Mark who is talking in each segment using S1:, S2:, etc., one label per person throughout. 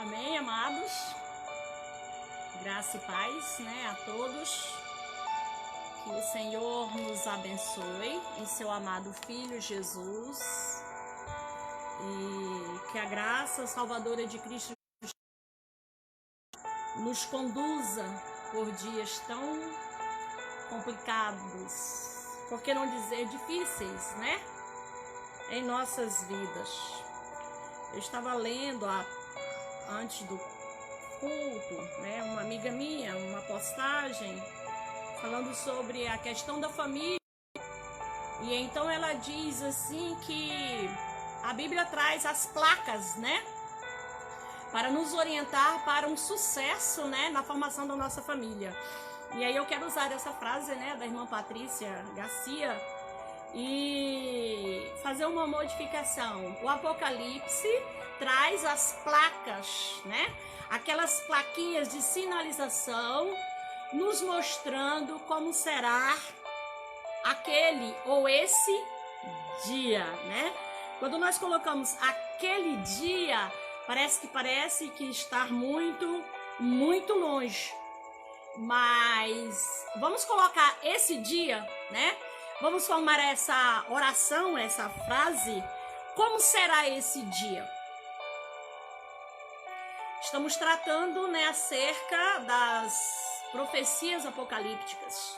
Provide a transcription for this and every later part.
S1: Amém, amados? Graça e paz, a todos. Que o Senhor nos abençoe em seu amado Filho Jesus. E que a graça salvadora de Cristo nos conduza por dias tão complicados, por que não dizer difíceis, em nossas vidas. Eu estava lendo antes do culto, uma amiga minha, uma postagem falando sobre a questão da família. E então ela diz assim que a Bíblia traz as placas, para nos orientar para um sucesso, na formação da nossa família. E aí eu quero usar essa frase, da irmã Patrícia Garcia e fazer uma modificação. O Apocalipse traz as placas, aquelas plaquinhas de sinalização, nos mostrando como será aquele ou esse dia, Quando nós colocamos aquele dia, parece que está muito, muito longe. Mas vamos colocar esse dia, Vamos formar essa oração, essa frase. Como será esse dia? Estamos tratando, acerca das profecias apocalípticas.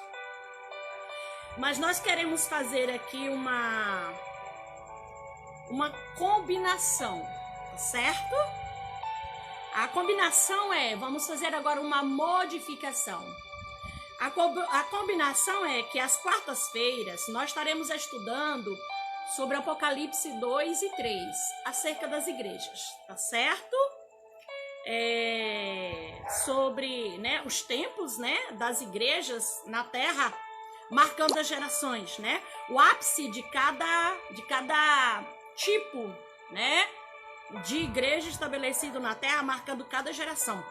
S1: Mas nós queremos fazer aqui uma combinação, certo? A combinação vamos fazer agora uma modificação. A combinação é que às quartas-feiras nós estaremos estudando sobre Apocalipse 2 e 3, acerca das igrejas, tá certo? Sobre os tempos, das igrejas na terra, marcando as gerações, o ápice de cada tipo, de igreja estabelecido na terra, marcando cada geração.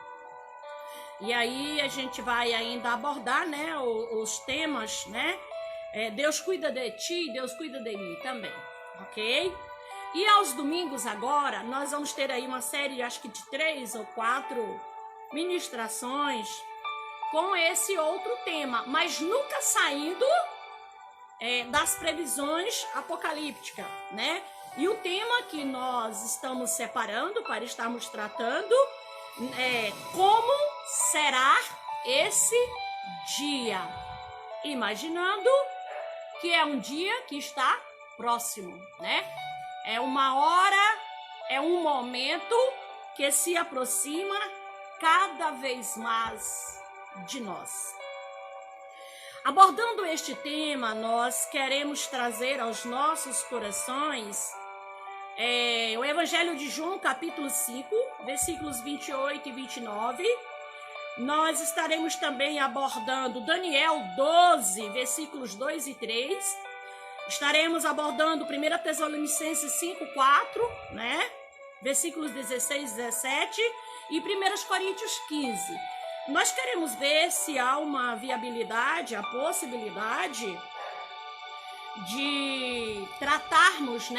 S1: E aí a gente vai ainda abordar, os temas, Deus cuida de ti, Deus cuida de mim também, ok? E aos domingos agora, nós vamos ter aí uma série, acho que de 3 ou 4 ministrações com esse outro tema, mas nunca saindo das previsões apocalípticas, E o tema que nós estamos separando para estarmos tratando é como será esse dia, imaginando que é um dia que está próximo, É uma hora, é um momento que se aproxima cada vez mais de nós. Abordando este tema, nós queremos trazer aos nossos corações o Evangelho de João, capítulo 5, versículos 28 e 29. Nós estaremos também abordando Daniel 12, versículos 2 e 3. Estaremos abordando 1 Tessalonicenses 5, 4, versículos 16 e 17. E 1 Coríntios 15. Nós queremos ver se há uma viabilidade, a possibilidade de tratarmos,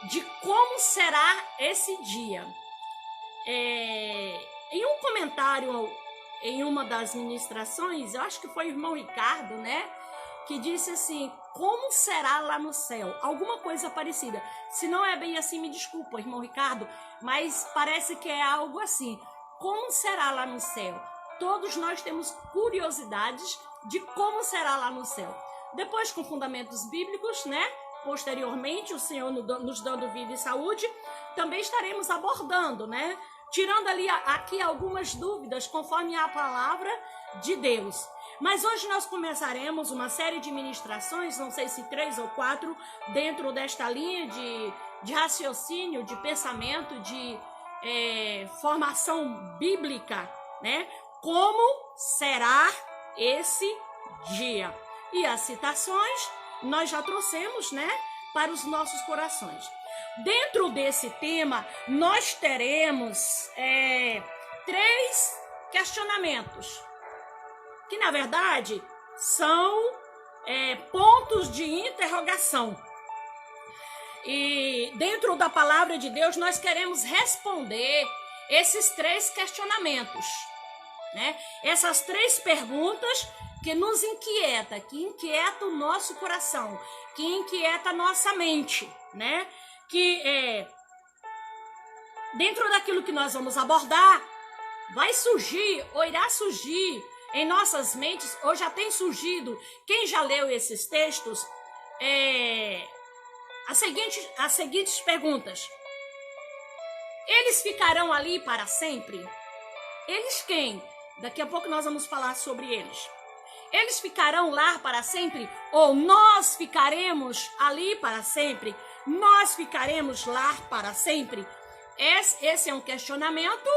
S1: de como será esse dia. Em um comentário, em uma das ministrações, eu acho que foi o irmão Ricardo, que disse assim, como será lá no céu? Alguma coisa parecida. Se não é bem assim, me desculpa, irmão Ricardo, mas parece que é algo assim. Como será lá no céu? Todos nós temos curiosidades de como será lá no céu. Depois, com fundamentos bíblicos, Posteriormente, o Senhor nos dando vida e saúde, também estaremos abordando, Tirando aqui algumas dúvidas, conforme a palavra de Deus. Mas hoje nós começaremos uma série de ministrações, não sei se 3 ou 4, dentro desta linha de raciocínio, de pensamento, de formação bíblica, Como será esse dia? E as citações nós já trouxemos, para os nossos corações. Dentro desse tema, nós teremos 3 questionamentos, que na verdade são pontos de interrogação. E dentro da palavra de Deus nós queremos responder esses 3 questionamentos, né? Essas 3 perguntas que nos inquieta, que inquieta o nosso coração, que inquieta a nossa mente, né? Que dentro daquilo que nós vamos abordar, vai surgir ou irá surgir em nossas mentes, ou já tem surgido, quem já leu esses textos, as seguintes perguntas. Eles ficarão ali para sempre? Eles quem? Daqui a pouco nós vamos falar sobre eles. Eles ficarão lá para sempre? Ou nós ficaremos ali para sempre? Nós ficaremos lá para sempre? Esse é um questionamento,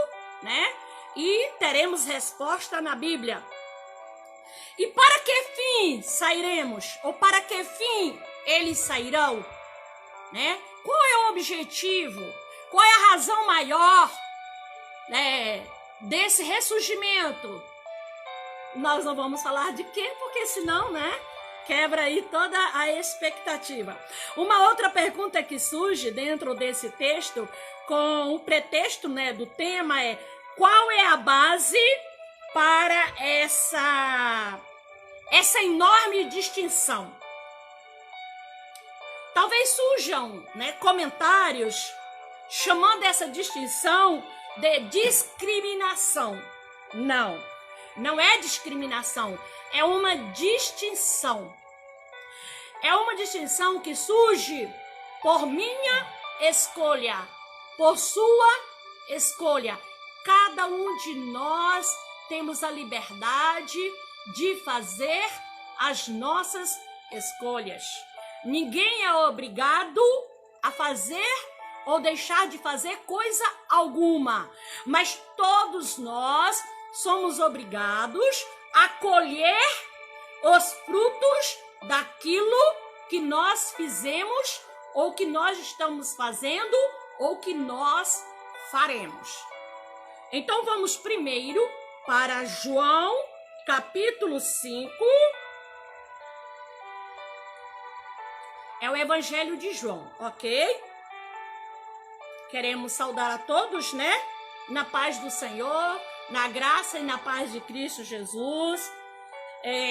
S1: né? E teremos resposta na Bíblia. E para que fim sairemos? Ou para que fim eles sairão? Né? Qual é o objetivo? Qual é a razão maior, né, desse ressurgimento? Nós não vamos falar de quê, porque senão, né, quebra aí toda a expectativa. Uma outra pergunta que surge dentro desse texto, com o pretexto, né, do tema é: qual é a base para essa enorme distinção? Talvez surjam, né, comentários chamando essa distinção de discriminação. Não, não é discriminação, é uma distinção. É uma distinção que surge por minha escolha, por sua escolha. Cada um de nós temos a liberdade de fazer as nossas escolhas. Ninguém é obrigado a fazer ou deixar de fazer coisa alguma, mas todos nós somos obrigados a colher os frutos daquilo que nós fizemos, ou que nós estamos fazendo, ou que nós faremos. Então vamos primeiro para João, capítulo 5. É o Evangelho de João, ok? Queremos saudar a todos, né? Na paz do Senhor, na graça e na paz de Cristo Jesus.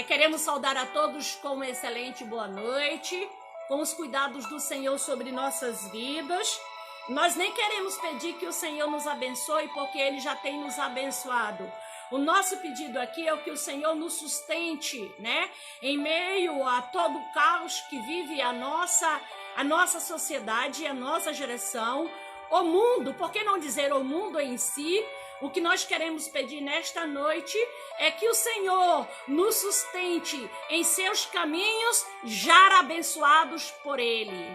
S1: Queremos saudar a todos com uma excelente boa noite, com os cuidados do Senhor sobre nossas vidas. Nós nem queremos pedir que o Senhor nos abençoe, porque Ele já tem nos abençoado. O nosso pedido aqui é que o Senhor nos sustente, né? Em meio a todo o caos que vive a nossa sociedade, a nossa geração, o mundo, por que não dizer o mundo em si? O que nós queremos pedir nesta noite é que o Senhor nos sustente em seus caminhos já abençoados por Ele,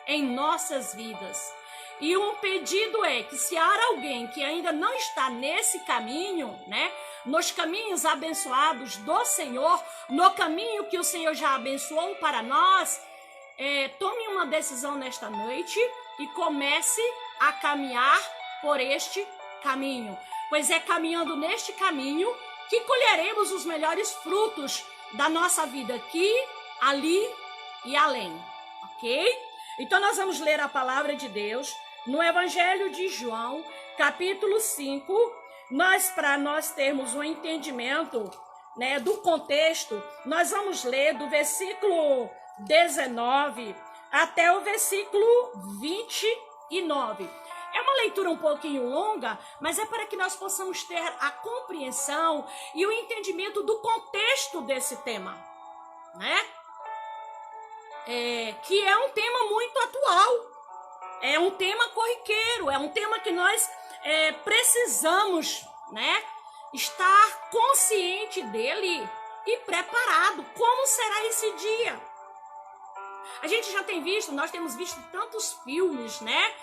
S1: em nossas vidas. E um pedido é que se há alguém que ainda não está nesse caminho, né, nos caminhos abençoados do Senhor, no caminho que o Senhor já abençoou para nós, tome uma decisão nesta noite e comece a caminhar por este caminho. Pois é caminhando neste caminho que colheremos os melhores frutos da nossa vida aqui, ali e além, ok? Então nós vamos ler a palavra de Deus no Evangelho de João, capítulo 5. Para nós termos um entendimento, né, do contexto, nós vamos ler do versículo 19 até o versículo 29. É uma leitura um pouquinho longa, mas é para que nós possamos ter a compreensão e o entendimento do contexto desse tema, né? Que é um tema muito atual, é um tema corriqueiro, é um tema que nós precisamos, né, estar consciente dele e preparado. Como será esse dia? A gente já tem visto, nós temos visto tantos filmes, né,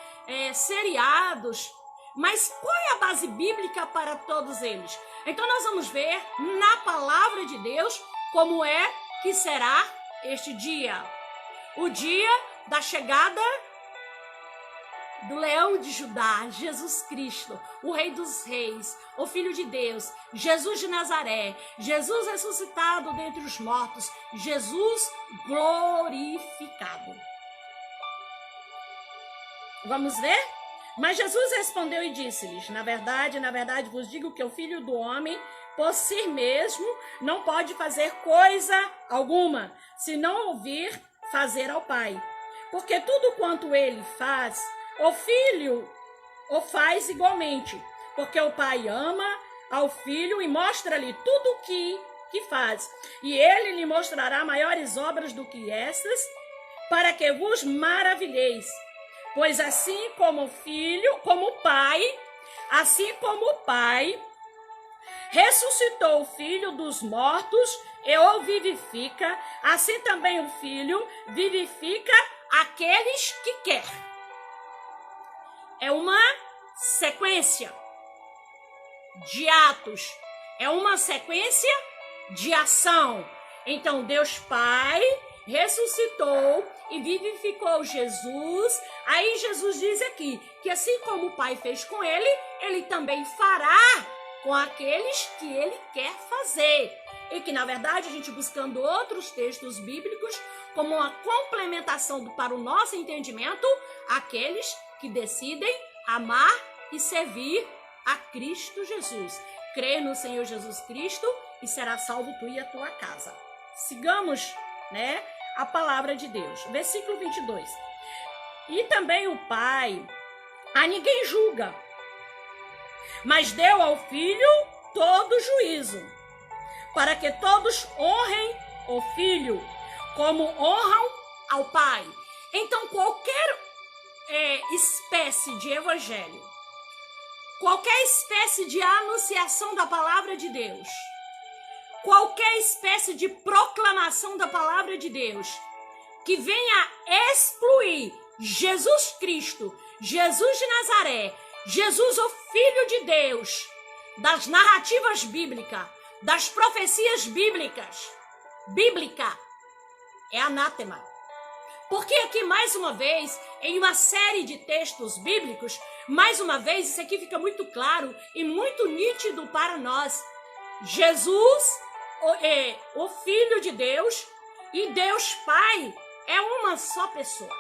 S1: seriados, mas qual é a base bíblica para todos eles? Então nós vamos ver na palavra de Deus como é que será este dia. O dia da chegada do leão de Judá, Jesus Cristo, o Rei dos Reis, o Filho de Deus, Jesus de Nazaré, Jesus ressuscitado dentre os mortos, Jesus glorificado. Vamos ver? Mas Jesus respondeu e disse-lhes: na verdade, vos digo que o Filho do Homem, por si mesmo, não pode fazer coisa alguma, se não ouvir fazer ao Pai. Porque tudo quanto ele faz, o Filho o faz igualmente. Porque o Pai ama ao Filho e mostra-lhe tudo o que faz. E ele lhe mostrará maiores obras do que estas, para que vos maravilheis. Pois assim como o Pai ressuscitou o Filho dos mortos e o vivifica, assim também o Filho vivifica aqueles que quer. É uma sequência de atos, é uma sequência de ação. Então Deus Pai ressuscitou e vivificou Jesus. Aí Jesus diz aqui que assim como o Pai fez com ele, ele também fará com aqueles que ele quer fazer. E que, na verdade, a gente buscando outros textos bíblicos, como uma complementação para o nosso entendimento, aqueles que decidem amar e servir a Cristo Jesus. Crê no Senhor Jesus Cristo e será salvo tu e a tua casa. Sigamos, a palavra de Deus. Versículo 22. E também o Pai a ninguém julga, mas deu ao Filho todo juízo, para que todos honrem o Filho, como honram ao Pai. Então, qualquer espécie de evangelho, qualquer espécie de anunciação da palavra de Deus, qualquer espécie de proclamação da palavra de Deus, que venha excluir Jesus Cristo, Jesus de Nazaré, Jesus, o Filho de Deus, das narrativas bíblicas, das profecias bíblica, é anátema. Porque aqui, mais uma vez, em uma série de textos bíblicos, mais uma vez, isso aqui fica muito claro e muito nítido para nós. Jesus é o Filho de Deus e Deus Pai é uma só pessoa.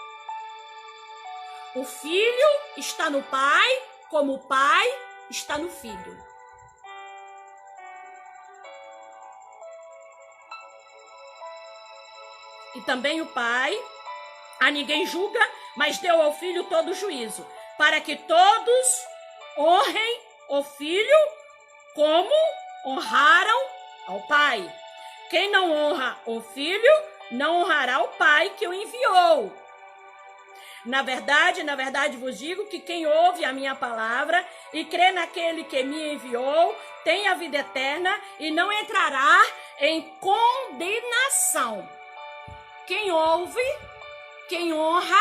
S1: O Filho está no Pai, como o Pai está no Filho. E também o Pai a ninguém julga, mas deu ao Filho todo juízo, para que todos honrem o Filho como honraram ao Pai. Quem não honra o Filho, não honrará o Pai que o enviou. Na verdade, vos digo que quem ouve a minha palavra e crê naquele que me enviou, tem a vida eterna e não entrará em condenação. Quem ouve, quem honra,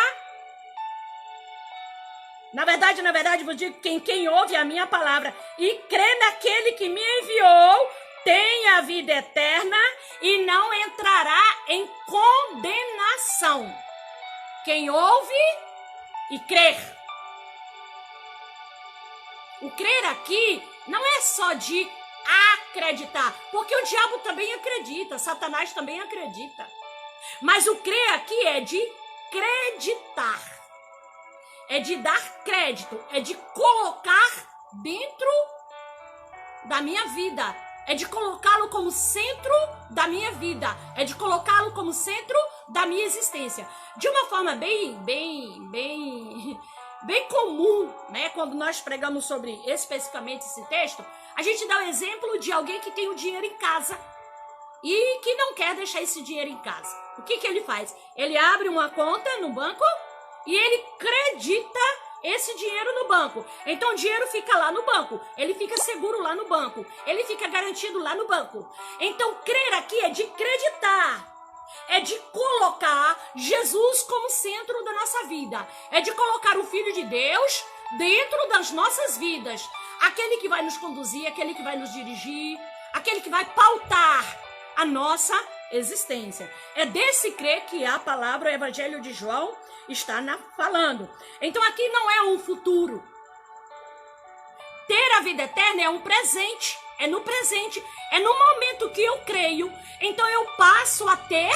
S1: na verdade vos digo que quem ouve a minha palavra e crê naquele que me enviou, tem a vida eterna e não entrará em condenação. Quem ouve e crer. O crer aqui não é só de acreditar, porque o diabo também acredita, Satanás também acredita. Mas o crer aqui é de acreditar, é de dar crédito, é de colocar dentro da minha vida, é de colocá-lo como centro da minha vida, é de colocá-lo como centro da minha existência. De uma forma bem comum, quando nós pregamos sobre especificamente esse texto, a gente dá o exemplo de alguém que tem o dinheiro em casa e que não quer deixar esse dinheiro em casa. O que ele faz? Ele abre uma conta no banco e ele acredita esse dinheiro no banco. Então o dinheiro fica lá no banco, ele fica seguro lá no banco, ele fica garantido lá no banco. Então crer aqui é de acreditar, é de colocar Jesus como centro da nossa vida, é de colocar o Filho de Deus dentro das nossas vidas, aquele que vai nos conduzir, aquele que vai nos dirigir, aquele que vai pautar a nossa existência. É desse crer que a palavra, o Evangelho de João, está falando. Então aqui não é um futuro. Ter a vida eterna é um presente, é no presente, é no momento que eu creio. Então eu passo a ter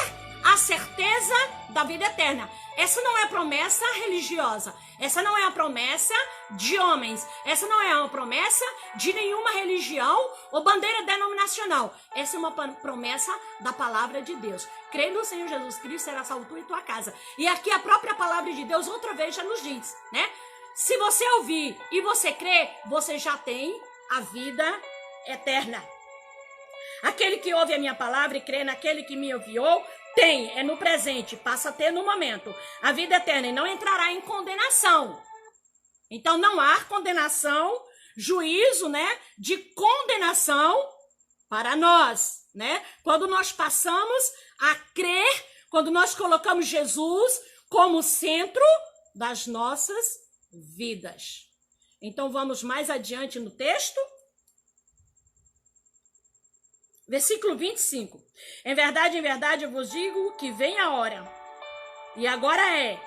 S1: a certeza da vida eterna. Essa não é promessa religiosa. Essa não é a promessa de homens. Essa não é uma promessa de nenhuma religião ou bandeira denominacional. Essa é uma promessa da palavra de Deus. Crê no Senhor Jesus Cristo, será salvo tu e tua casa. E aqui a própria palavra de Deus outra vez já nos diz, né? Se você ouvir e você crer, você já tem a vida eterna. Aquele que ouve a minha palavra e crê naquele que me enviou, tem, é no presente, passa a ter no momento, a vida eterna e não entrará em condenação. Então não há condenação, juízo, né, de condenação para nós, né? Quando nós passamos a crer, quando nós colocamos Jesus como centro das nossas vidas. Então vamos mais adiante no texto. Versículo 25. Em verdade eu vos digo que vem a hora, e agora é,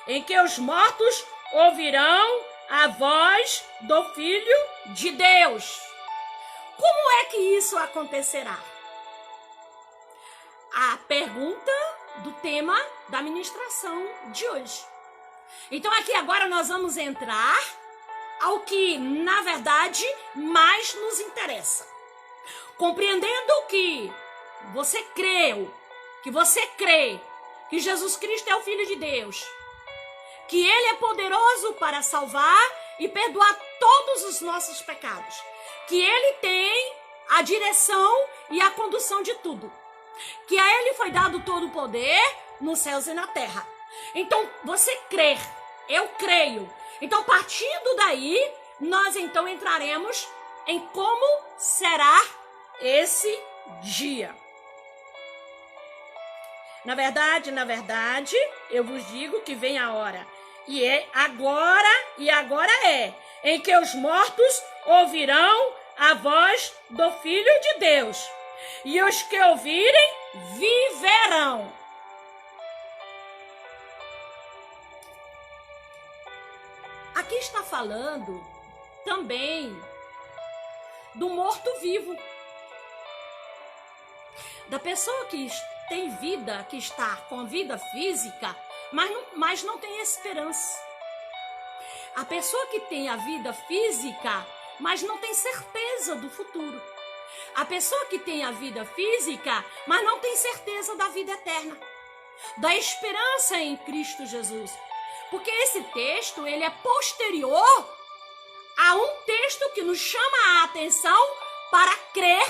S1: em que os mortos ouvirão a voz do Filho de Deus. Como é que isso acontecerá? A pergunta do tema da ministração de hoje. Então aqui agora nós vamos entrar ao que, na verdade, mais nos interessa. Compreendendo que você crê que Jesus Cristo é o Filho de Deus, que Ele é poderoso para salvar e perdoar todos os nossos pecados, que Ele tem a direção e a condução de tudo, que a Ele foi dado todo o poder nos céus e na terra. Então, você crê, eu creio. Então, partindo daí, nós então entraremos em como será esse dia. Na verdade, eu vos digo que vem a hora, e agora é, em que os mortos ouvirão a voz do Filho de Deus, e os que ouvirem viverão. Aqui está falando também do morto-vivo, da pessoa que tem vida, que está com vida física, mas não tem esperança. A pessoa que tem a vida física, mas não tem certeza do futuro. A pessoa que tem a vida física, mas não tem certeza da vida eterna, da esperança em Cristo Jesus. Porque esse texto, ele é posterior a um texto que nos chama a atenção para crer,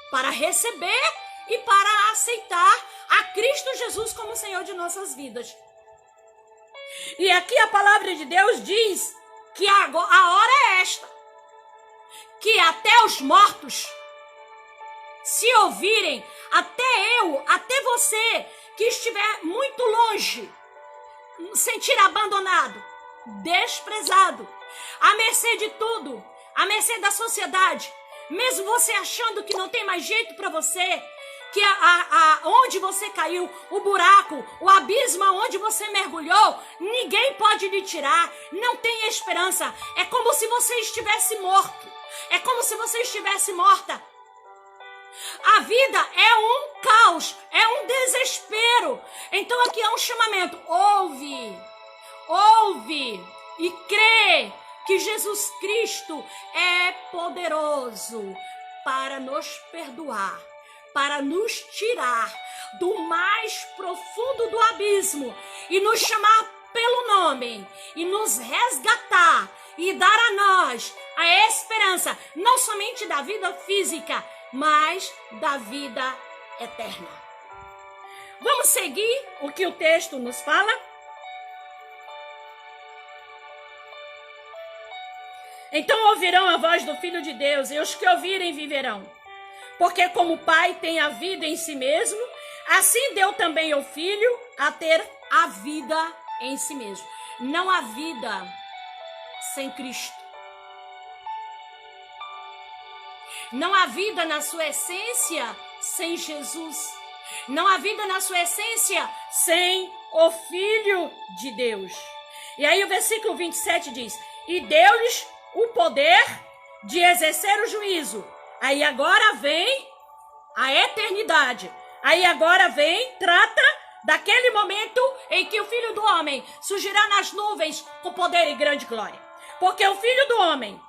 S1: para receber e para aceitar a Cristo Jesus como Senhor de nossas vidas. E aqui a palavra de Deus diz que a hora é esta, que até os mortos, se ouvirem, até você que estiver muito longe, sentir abandonado, desprezado, à mercê de tudo, à mercê da sociedade, mesmo você achando que não tem mais jeito para você, que onde você caiu, o buraco, o abismo onde você mergulhou, ninguém pode lhe tirar, não tem esperança. É como se você estivesse morto, é como se você estivesse morta. A vida é um caos, é um desespero. Então aqui é um chamamento: ouve e crê que Jesus Cristo é poderoso para nos perdoar, para nos tirar do mais profundo do abismo e nos chamar pelo nome e nos resgatar e dar a nós a esperança, não somente da vida física, mas da vida eterna. Vamos seguir o que o texto nos fala? Então ouvirão a voz do Filho de Deus, e os que ouvirem viverão. Porque como o Pai tem a vida em si mesmo, assim deu também ao Filho a ter a vida em si mesmo. Não há vida sem Cristo. Não há vida na sua essência sem Jesus. Não há vida na sua essência sem o Filho de Deus. E aí o versículo 27 diz: e deu-lhes o poder de exercer o juízo. Aí agora vem a eternidade. Aí agora vem, trata daquele momento em que o Filho do Homem surgirá nas nuvens com poder e grande glória. Porque o Filho do Homem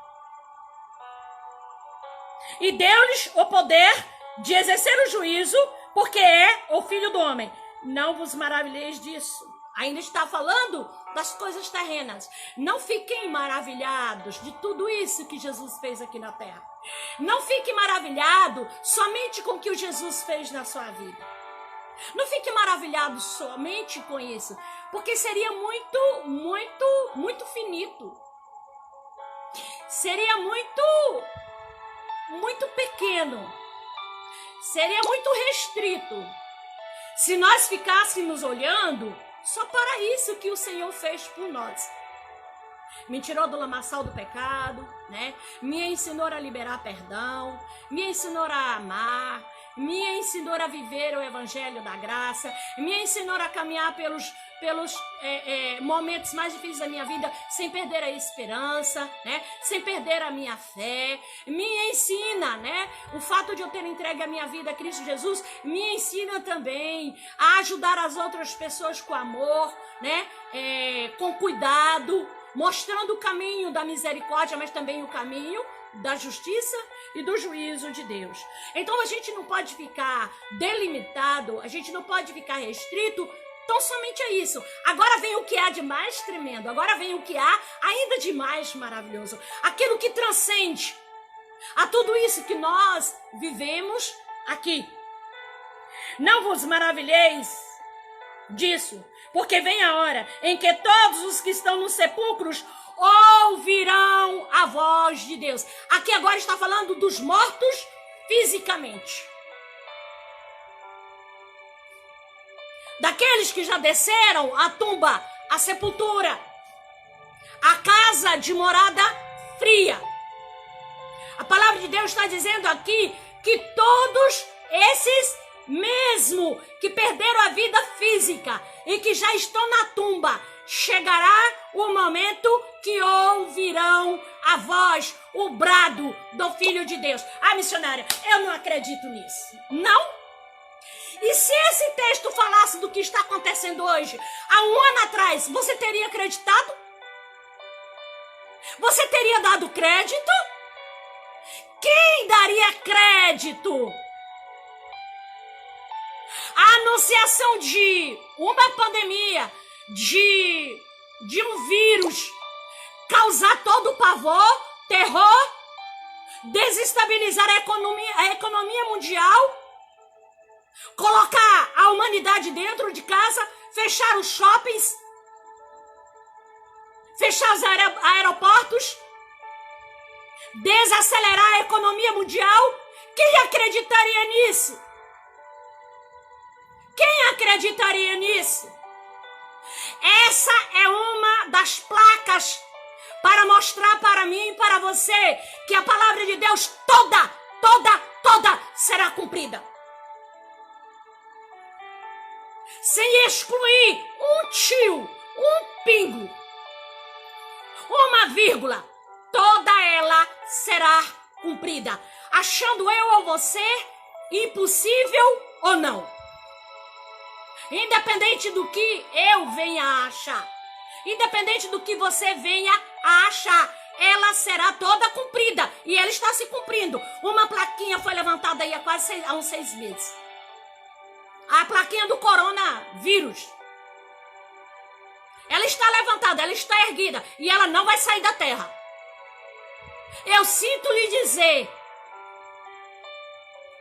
S1: e deu-lhes o poder de exercer o juízo, porque é o Filho do Homem. Não vos maravilheis disso. Ainda está falando das coisas terrenas. Não fiquem maravilhados de tudo isso que Jesus fez aqui na terra. Não fique maravilhado somente com o que o Jesus fez na sua vida. Não fique maravilhado somente com isso, porque seria muito finito. Seria muito pequeno. Seria muito restrito. Se nós ficássemos olhando só para isso que o Senhor fez por nós. Me tirou do lamaçal do pecado, né? Me ensinou a liberar perdão, me ensinou a amar, me ensinou a viver o evangelho da graça, me ensinou a caminhar pelos momentos mais difíceis da minha vida sem perder a esperança, né? Sem perder a minha fé. Me ensina, né? O fato de eu ter entregue a minha vida a Cristo Jesus me ensina também a ajudar as outras pessoas com amor, né? Com cuidado, mostrando o caminho da misericórdia, mas também o caminho da justiça e do juízo de Deus. Então a gente não pode ficar delimitado, a gente não pode ficar restrito tão somente a isso. Agora vem o que há de mais tremendo, agora vem o que há ainda de mais maravilhoso, aquilo que transcende a tudo isso que nós vivemos aqui. Não vos maravilheis disso, porque vem a hora em que todos os que estão nos sepulcros ouvirão a voz de Deus. Aqui agora está falando dos mortos fisicamente. Daqueles que já desceram a tumba, a sepultura, a casa de morada fria. A palavra de Deus está dizendo aqui que todos esses mesmo que perderam a vida física e que já estão na tumba, chegará o momento que ouvirão a voz, o brado do Filho de Deus. Ah, missionária, eu não acredito nisso. Não? E se esse texto falasse do que está acontecendo hoje, há um ano atrás, você teria acreditado? Você teria dado crédito? Quem daria crédito? A anunciação de uma pandemia, de um vírus, causar todo o pavor, terror, desestabilizar a economia mundial, colocar a humanidade dentro de casa, fechar os shoppings, fechar os aeroportos, desacelerar a economia mundial. Quem acreditaria nisso? Quem acreditaria nisso? Essa é uma das placas para mostrar para mim e para você que a palavra de Deus toda será cumprida. Sem excluir um tio, um pingo, uma vírgula, toda ela será cumprida. Achando eu ou você impossível ou não. Independente do que eu venha a achar, independente do que você venha a achar, ela será toda cumprida. E ela está se cumprindo. Uma plaquinha foi levantada aí há uns 6 meses. A plaquinha do coronavírus. Ela está levantada, ela está erguida e ela não vai sair da terra. Eu sinto lhe dizer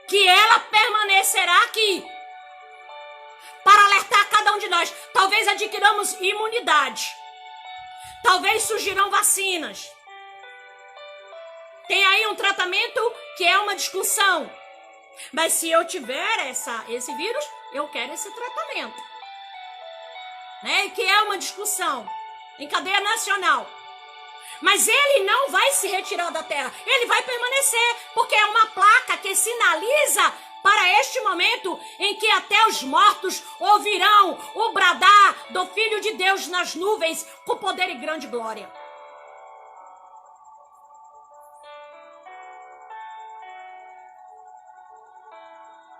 S1: que ela permanecerá aqui para alertar cada um de nós. Talvez adquiramos imunidade. Talvez surgirão vacinas. Tem aí um tratamento que é uma discussão. Mas se eu tiver esse vírus, eu quero esse tratamento. Né? Que é uma discussão em cadeia nacional. Mas ele não vai se retirar da terra. Ele vai permanecer, porque é uma placa que sinaliza para este momento em que até os mortos ouvirão o bradar do Filho de Deus nas nuvens com poder e grande glória.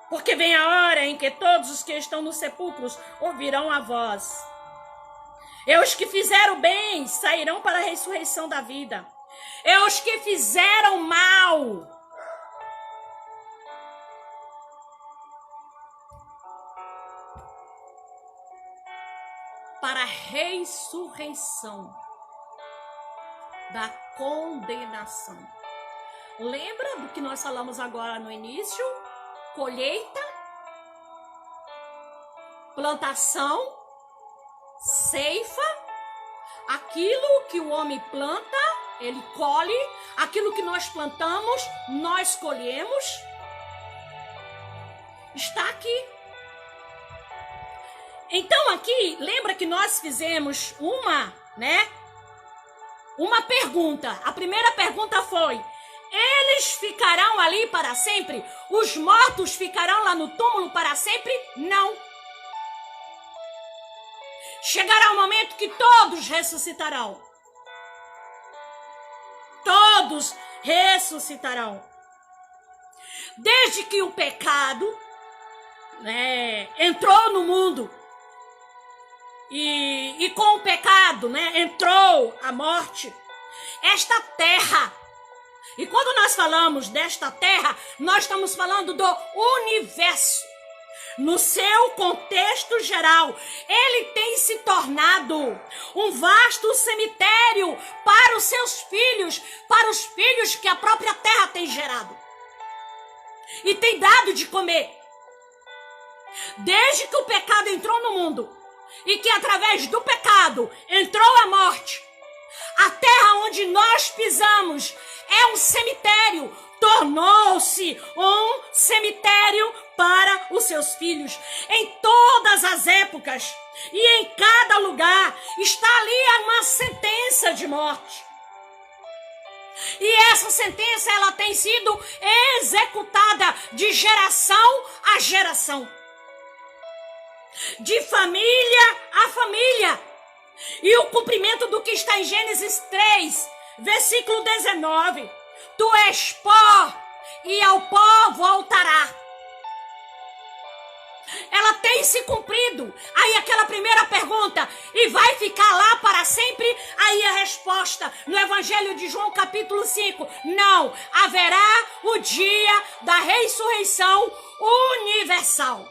S1: Porque vem a hora em que todos os que estão nos sepulcros ouvirão a voz. E os que fizeram bem sairão para a ressurreição da vida. E os que fizeram mal para a ressurreição da condenação. Lembra do que nós falamos agora no início? Colheita, plantação, ceifa, aquilo que o homem planta, ele colhe, aquilo que nós plantamos, nós colhemos. Está aqui. Então aqui, lembra que nós fizemos uma pergunta. A primeira pergunta foi: eles ficarão ali para sempre? Os mortos ficarão lá no túmulo para sempre? Não. Chegará o momento que todos ressuscitarão. Todos ressuscitarão. Desde que o pecado entrou no mundo, e com o pecado entrou a morte, esta terra. E quando nós falamos desta terra, nós estamos falando do universo. No seu contexto geral, ele tem se tornado um vasto cemitério para os seus filhos, para os filhos que a própria terra tem gerado e tem dado de comer. Desde que o pecado entrou no mundo e que através do pecado entrou a morte, a terra onde nós pisamos é um cemitério, tornou-se um cemitério para os seus filhos. Em todas as épocas e em cada lugar está ali uma sentença de morte. E essa sentença ela tem sido executada de geração a geração, de família a família. E o cumprimento do que está em Gênesis 3, versículo 19. Tu és pó e ao pó voltará. Ela tem se cumprido. Aí aquela primeira pergunta: e vai ficar lá para sempre? Aí a resposta no Evangelho de João capítulo 5: não, haverá o dia da ressurreição universal.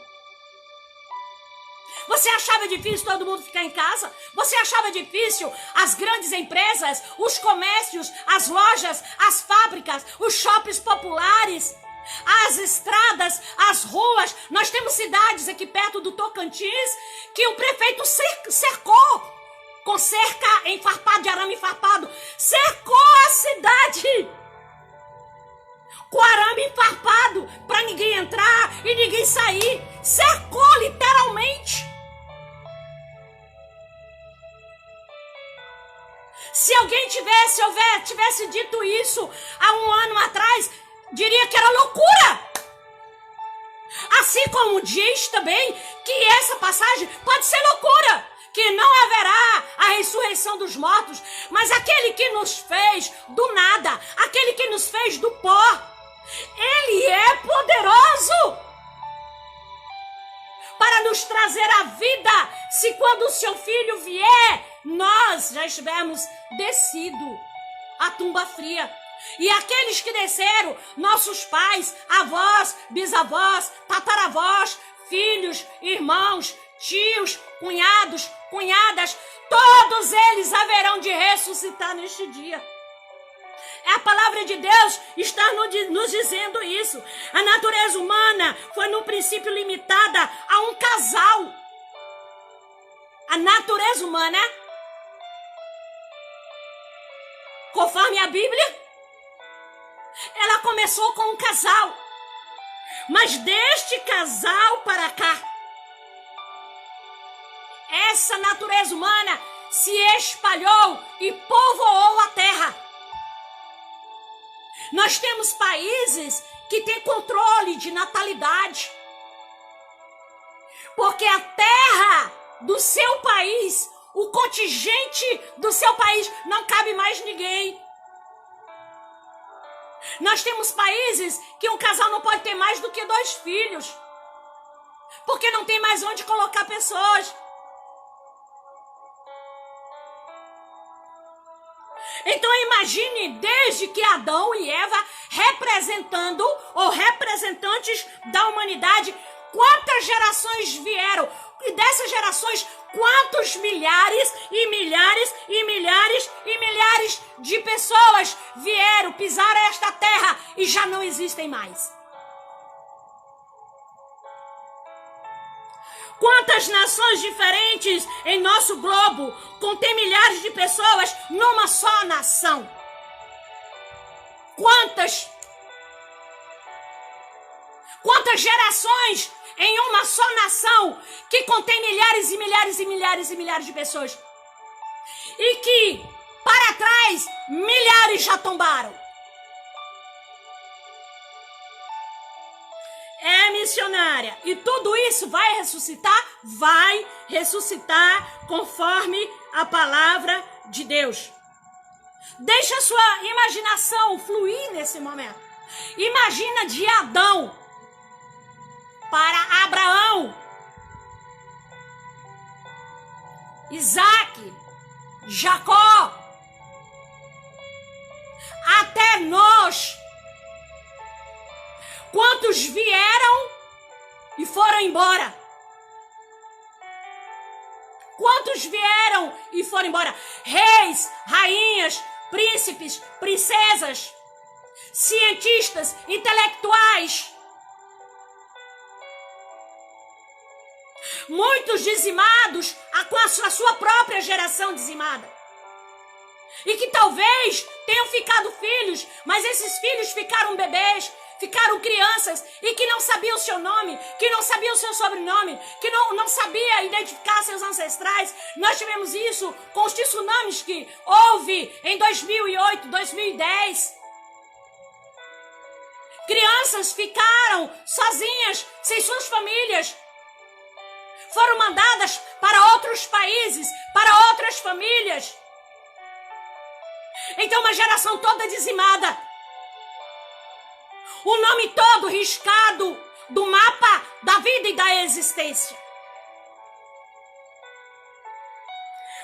S1: Você achava difícil todo mundo ficar em casa? Você achava difícil as grandes empresas, os comércios, as lojas, as fábricas, os shoppings populares, as estradas, as ruas? Nós temos cidades aqui perto do Tocantins que o prefeito cercou com cerca enfarpada, de arame enfarpado. Cercou a cidade com arame enfarpado para ninguém entrar e ninguém sair. Cercou literalmente. Se alguém tivesse dito isso há um ano atrás, diria que era loucura. Assim como diz também que essa passagem pode ser loucura, que não haverá a ressurreição dos mortos, mas aquele que nos fez do nada, aquele que nos fez do pó, ele é poderoso para nos trazer a vida, se quando o seu filho vier, nós já estivermos descido à tumba fria. E aqueles que desceram, nossos pais, avós, bisavós, tataravós, filhos, irmãos, tios, cunhados, cunhadas, todos eles haverão de ressuscitar neste dia. A palavra de Deus está nos dizendo isso. A natureza humana foi no princípio limitada a um casal. A natureza humana, conforme a Bíblia, ela começou com um casal. Mas deste casal para cá, essa natureza humana se espalhou e povoou a terra. Nós temos países que têm controle de natalidade, porque a terra do seu país, o contingente do seu país, não cabe mais ninguém. Nós temos países que um casal não pode ter mais do que 2 filhos. porque não tem mais onde colocar pessoas. Então imagine desde que Adão e Eva, representando ou representantes da humanidade, quantas gerações vieram, e dessas gerações, quantos milhares e milhares e milhares e milhares de pessoas vieram, pisaram esta terra e já não existem mais. Quantas nações diferentes em nosso globo contém milhares de pessoas numa só nação? Quantas gerações em uma só nação que contém milhares e milhares e milhares e milhares de pessoas? E que, para trás, milhares já tombaram. É missionária. E tudo isso vai ressuscitar? Vai ressuscitar conforme a palavra de Deus. Deixa a sua imaginação fluir nesse momento. Imagina de Adão para Abraão, Isaac, Jacó, até nós. Quantos vieram e foram embora? Quantos vieram e foram embora? Reis, rainhas, príncipes, princesas, cientistas, intelectuais. Muitos dizimados com a sua própria geração dizimada. E que talvez tenham ficado filhos, mas esses filhos ficaram bebês, ficaram crianças e que não sabiam o seu nome, que não sabiam o seu sobrenome, que não sabia identificar seus ancestrais. Nós tivemos isso com os tsunamis que houve em 2008, 2010. Crianças ficaram sozinhas, sem suas famílias. Foram mandadas para outros países, para outras famílias. Então uma geração toda dizimada. O nome todo riscado do mapa da vida e da existência.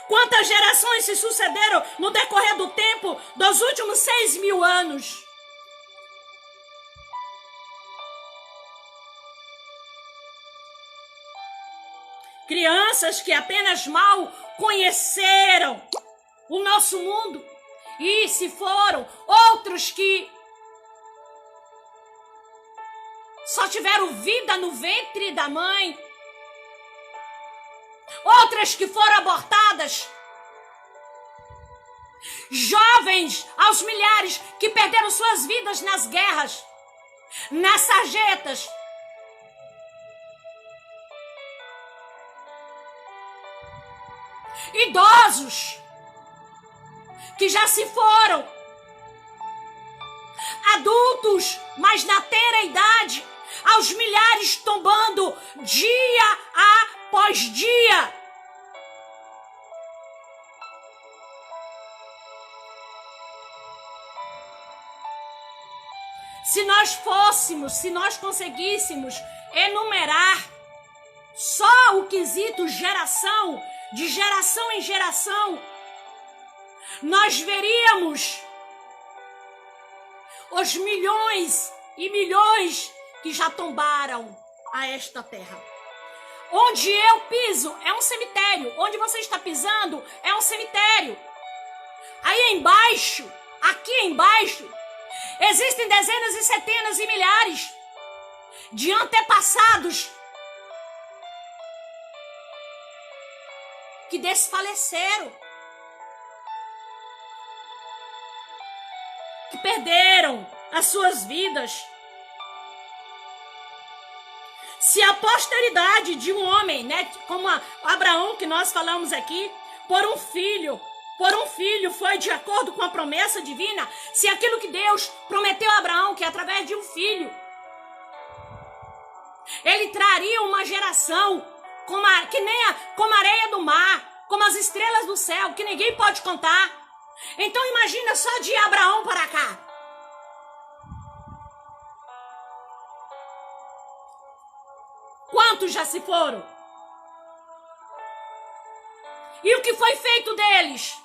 S1: Quantas gerações se sucederam no decorrer do tempo dos últimos 6.000 anos? Crianças que apenas mal conheceram o nosso mundo e se foram. Outros que só tiveram vida no ventre da mãe. Outras que foram abortadas. Jovens aos milhares que perderam suas vidas nas guerras, nas sarjetas. Idosos que já se foram. Adultos, mas na tenra idade, aos milhares tombando dia após dia. Se nós conseguíssemos enumerar só o quesito geração, de geração em geração, nós veríamos os milhões e milhões que já tombaram a esta terra. Onde eu piso é um cemitério. Onde você está pisando é um cemitério. Aí embaixo, aqui embaixo, existem dezenas e centenas e milhares de antepassados que desfaleceram, que perderam as suas vidas. Se a posteridade de um homem, né, como Abraão que nós falamos aqui, por um filho foi de acordo com a promessa divina, se aquilo que Deus prometeu a Abraão, que através de um filho, ele traria uma geração como a areia do mar, como as estrelas do céu, que ninguém pode contar. Então imagina só de Abraão para cá. quantos já se foram? E o que foi feito deles?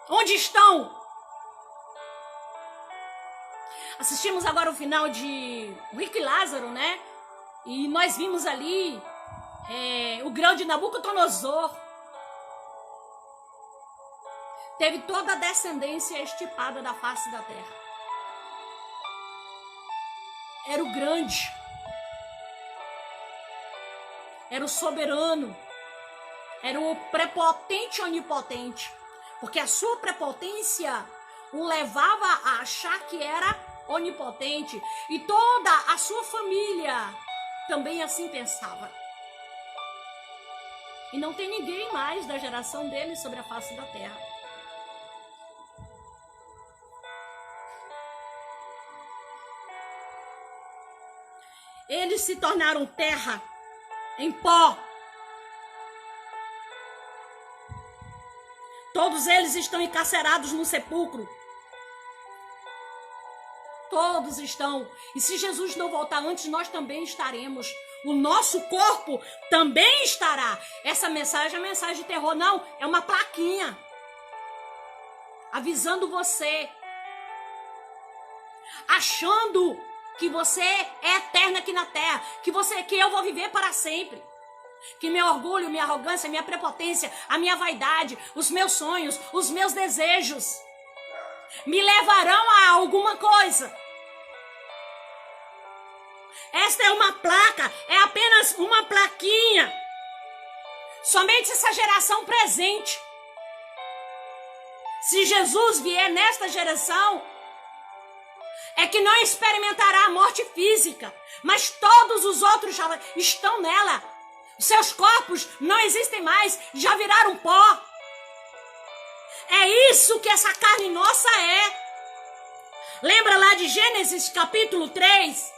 S1: Onde estão? Assistimos agora o final de Rico e Lázaro, né? E nós vimos ali o grande Nabucodonosor. Teve toda a descendência estipada da face da terra. Era o grande. Era o soberano. Era o prepotente onipotente. Porque a sua prepotência o levava a achar que era onipotente. E toda a sua família também assim pensava. E não tem ninguém mais da geração dele sobre a face da terra. Eles se tornaram terra em pó. Todos eles estão encarcerados no sepulcro. Todos estão. E se Jesus não voltar antes, nós também estaremos. O nosso corpo também estará. Essa mensagem é uma mensagem de terror, não. É uma plaquinha avisando você, achando que você é eterna aqui na terra, que eu vou viver para sempre. Que meu orgulho, minha arrogância, minha prepotência, a minha vaidade, os meus sonhos, os meus desejos me levarão a alguma coisa. Esta é uma placa, é apenas uma plaquinha. Somente essa geração presente. Se Jesus vier nesta geração, é que não experimentará a morte física, mas todos os outros já estão nela. Os seus corpos não existem mais, já viraram pó. É isso que essa carne nossa é. Lembra lá de Gênesis capítulo 3?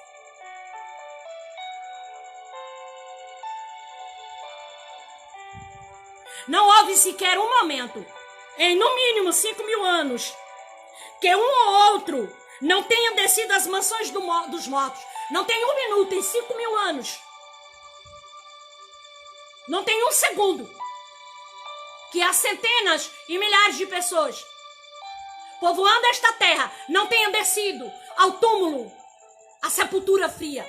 S1: Não houve sequer um momento, em no mínimo 5.000 anos, que um ou outro não tenha descido às mansões dos mortos. Não tem um minuto em 5.000 anos. Não tem um segundo que há centenas e milhares de pessoas povoando esta terra não tenham descido ao túmulo, à sepultura fria.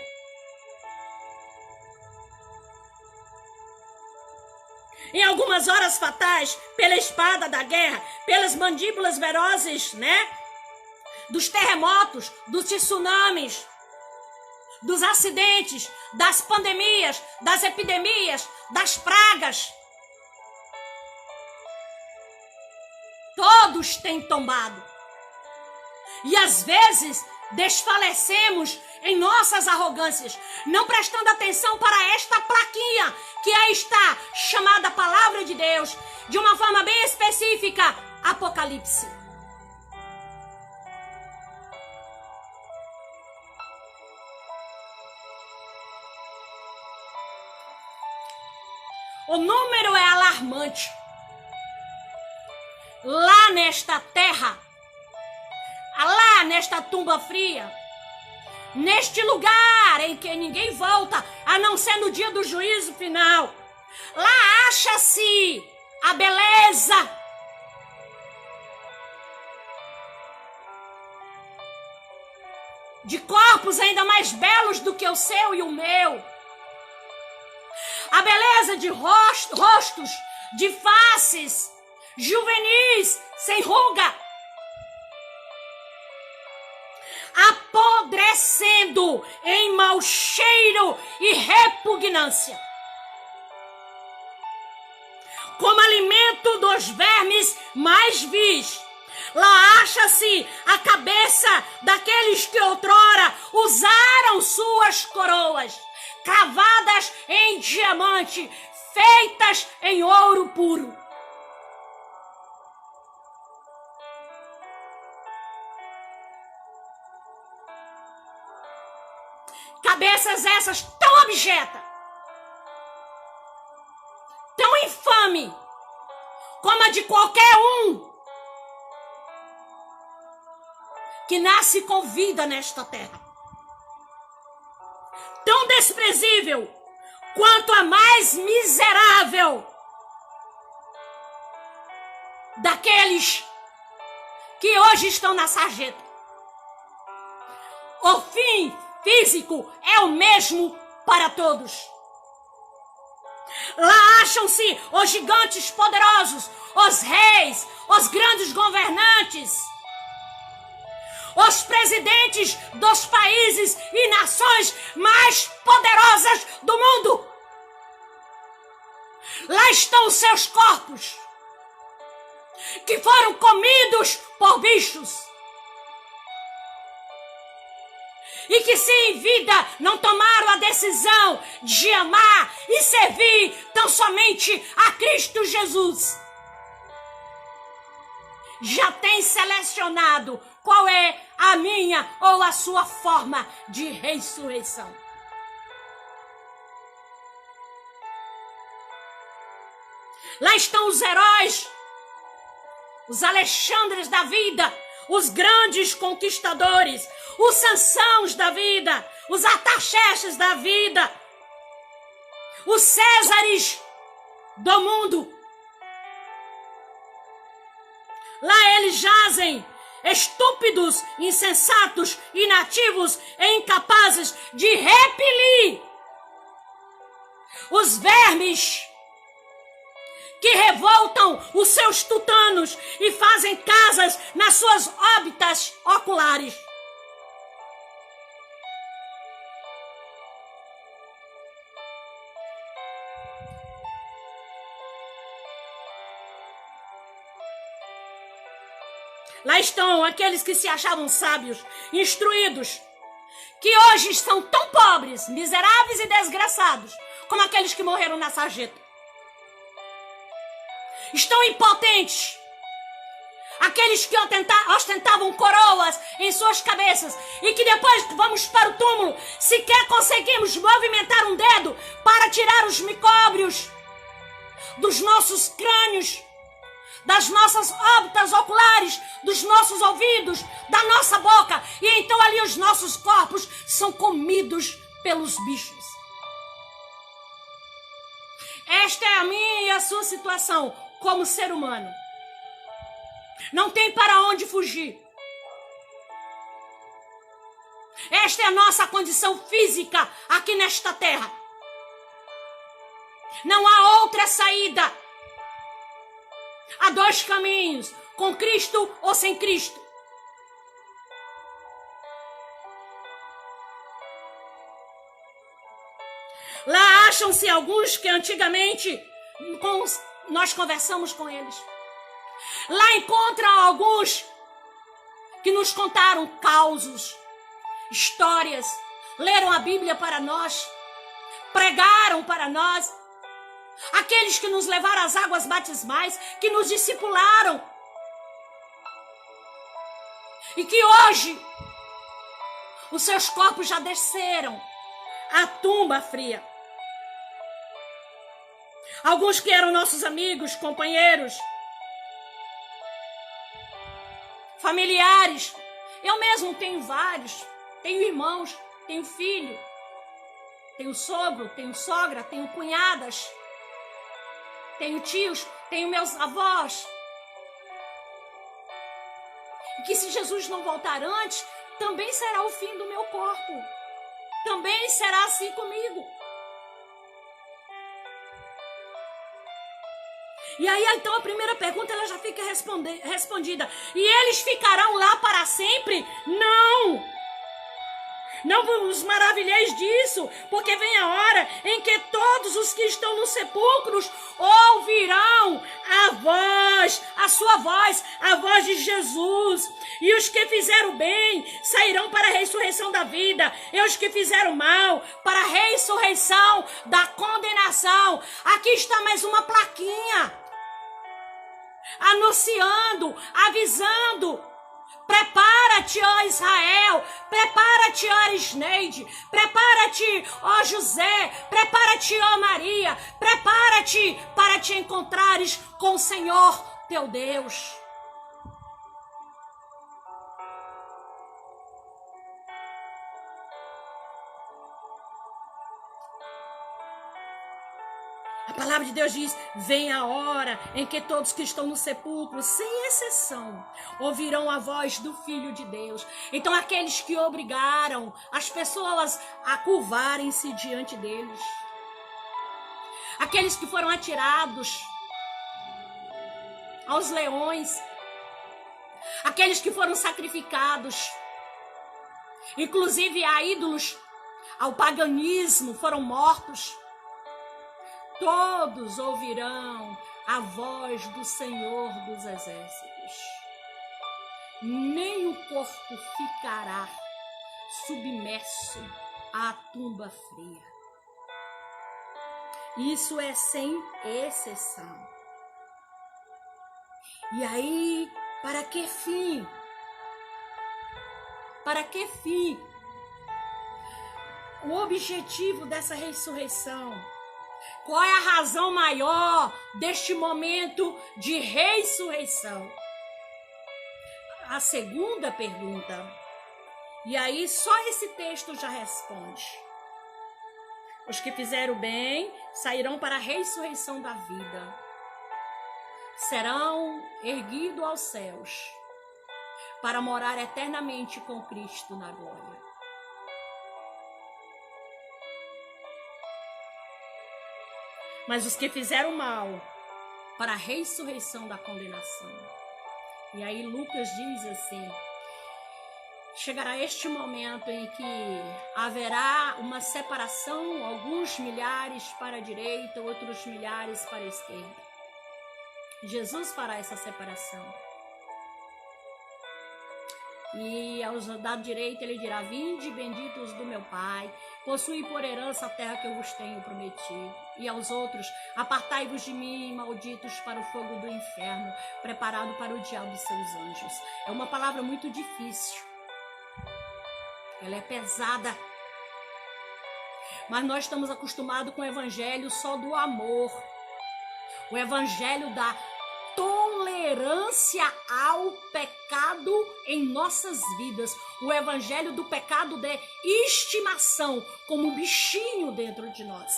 S1: Em algumas horas fatais, pela espada da guerra, pelas mandíbulas ferozes, né? Dos terremotos, dos tsunamis, dos acidentes, das pandemias, das epidemias, das pragas. Todos têm tombado. E às vezes desfalecemos em nossas arrogâncias, não prestando atenção para esta plaquinha que aí está, chamada Palavra de Deus, de uma forma bem específica, Apocalipse. O número é alarmante. Lá nesta terra, lá nesta tumba fria, neste lugar em que ninguém volta, a não ser no dia do juízo final, lá acha-se a beleza de corpos ainda mais belos do que o seu e o meu. A beleza de rostos, de faces, juvenis, sem ruga, apodrecendo em mau cheiro e repugnância, como alimento dos vermes mais vis. Lá acha-se a cabeça daqueles que outrora usaram suas coroas, cravadas em diamante, feitas em ouro puro. Cabeças essas tão abjetas, tão infame, como a de qualquer um que nasce com vida nesta terra. Tão desprezível quanto a mais miserável daqueles que hoje estão na sarjeta. O fim físico é o mesmo para todos. Lá acham-se os gigantes poderosos, os reis, os grandes governantes, os presidentes dos países e nações mais poderosas do mundo. Lá estão os seus corpos, que foram comidos por bichos, e que se em vida não tomaram a decisão de amar e servir tão somente a Cristo Jesus, já tem selecionado qual é a minha ou a sua forma de ressurreição. Lá estão os heróis, os Alexandres da vida, os grandes conquistadores, os Sansãos da vida, os Artaxerxes da vida, os Césares do mundo. Lá eles jazem, estúpidos, insensatos, inativos e incapazes de repelir os vermes que revoltam os seus tutanos e fazem casas nas suas órbitas oculares. Lá estão aqueles que se achavam sábios, instruídos, que hoje são tão pobres, miseráveis e desgraçados, como aqueles que morreram na sarjeta. Estão impotentes, aqueles que ostentavam coroas em suas cabeças e que depois que vamos para o túmulo, sequer conseguimos movimentar um dedo para tirar os micróbios dos nossos crânios, das nossas órbitas oculares, dos nossos ouvidos, da nossa boca, e então ali os nossos corpos são comidos pelos bichos. Esta é a minha e a sua situação como ser humano. Não tem para onde fugir. Esta é a nossa condição física aqui nesta terra. Não há outra saída. Há dois caminhos, com Cristo ou sem Cristo. Lá acham-se alguns que antigamente nós conversamos com eles. Lá encontram alguns que nos contaram causos, histórias, leram a Bíblia para nós, pregaram para nós. Aqueles que nos levaram às águas batismais, que nos discipularam. E que hoje os seus corpos já desceram à tumba fria. Alguns que eram nossos amigos, companheiros, familiares. Eu mesmo tenho vários. Tenho irmãos, tenho filho, tenho sogro, tenho sogra, tenho cunhadas, tenho tios, tenho meus avós. E que se Jesus não voltar antes, também será o fim do meu corpo. Também será assim comigo. E aí, então, a primeira pergunta ela já fica respondida. E eles ficarão lá para sempre? Não! Não vos maravilheis disso, porque vem a hora em que todos os que estão nos sepulcros ouvirão a sua voz, a voz de Jesus. E os que fizeram bem sairão para a ressurreição da vida, e os que fizeram mal para a ressurreição da condenação. Aqui está mais uma plaquinha, anunciando, avisando. Prepara-te, ó Israel, prepara-te, ó Isneide, prepara-te, ó José, prepara-te, ó Maria, prepara-te para te encontrares com o Senhor teu Deus. palavra de Deus diz: vem a hora em que todos que estão no sepulcro, sem exceção, ouvirão a voz do Filho de Deus. Então aqueles que obrigaram as pessoas a curvarem-se diante deles, aqueles que foram atirados aos leões, aqueles que foram sacrificados, inclusive a ídolos, ao paganismo, foram mortos, todos ouvirão a voz do Senhor dos Exércitos. Nem o corpo ficará submerso à tumba fria. Isso é sem exceção. E aí, para que fim? Para que fim? O objetivo dessa ressurreição? Qual é a razão maior deste momento de ressurreição? A segunda pergunta. E aí só esse texto já responde. Os que fizeram bem sairão para a ressurreição da vida. Serão erguidos aos céus para morar eternamente com Cristo na glória. Mas os que fizeram mal para a ressurreição da condenação. E aí Lucas diz assim: chegará este momento em que haverá uma separação, alguns milhares para a direita, outros milhares para a esquerda. Jesus fará essa separação. E aos da direita ele dirá: vinde, benditos do meu Pai, possui por herança a terra que eu vos tenho prometido. E aos outros: apartai-vos de mim, malditos, para o fogo do inferno, preparado para o diabo e seus anjos. É uma palavra muito difícil. Ela é pesada. Mas nós estamos acostumados com o evangelho só do amor. O evangelho da tolerância ao pecado em nossas vidas. O evangelho do pecado de estimação, como um bichinho dentro de nós.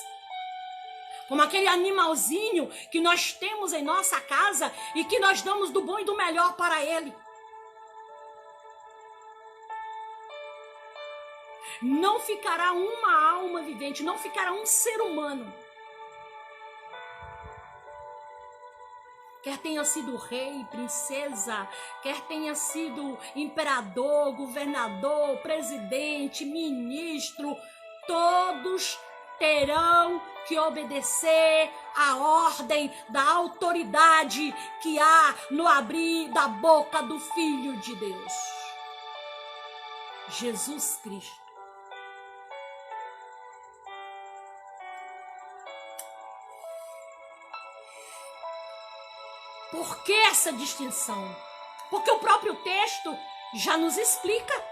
S1: Como aquele animalzinho que nós temos em nossa casa e que nós damos do bom e do melhor para ele. Não ficará uma alma vivente, não ficará um ser humano, quer tenha sido rei, princesa, quer tenha sido imperador, governador, presidente, ministro, todos terão que obedecer à ordem da autoridade que há no abrir da boca do Filho de Deus, Jesus Cristo. Por que essa distinção? Porque o próprio texto já nos explica.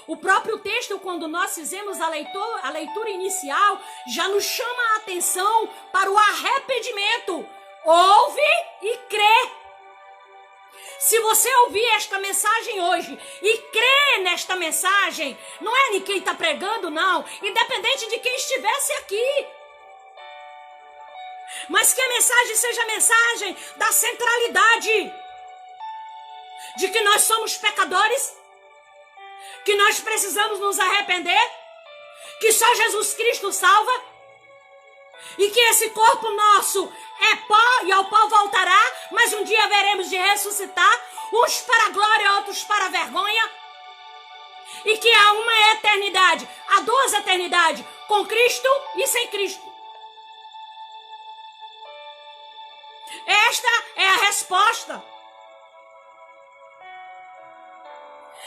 S1: O próprio texto, quando nós fizemos a leitura inicial, já nos chama a atenção para o arrependimento. Ouve e crê. Se você ouvir esta mensagem hoje e crê nesta mensagem, não é de quem está pregando, não, independente de quem estivesse aqui. Mas que a mensagem seja a mensagem da centralidade, de que nós somos pecadores, que nós precisamos nos arrepender, que só Jesus Cristo salva, e que esse corpo nosso é pó e ao pó voltará, mas um dia veremos de ressuscitar, uns para a glória, outros para a vergonha, e que há uma eternidade, há duas eternidades, com Cristo e sem Cristo. Esta é a resposta.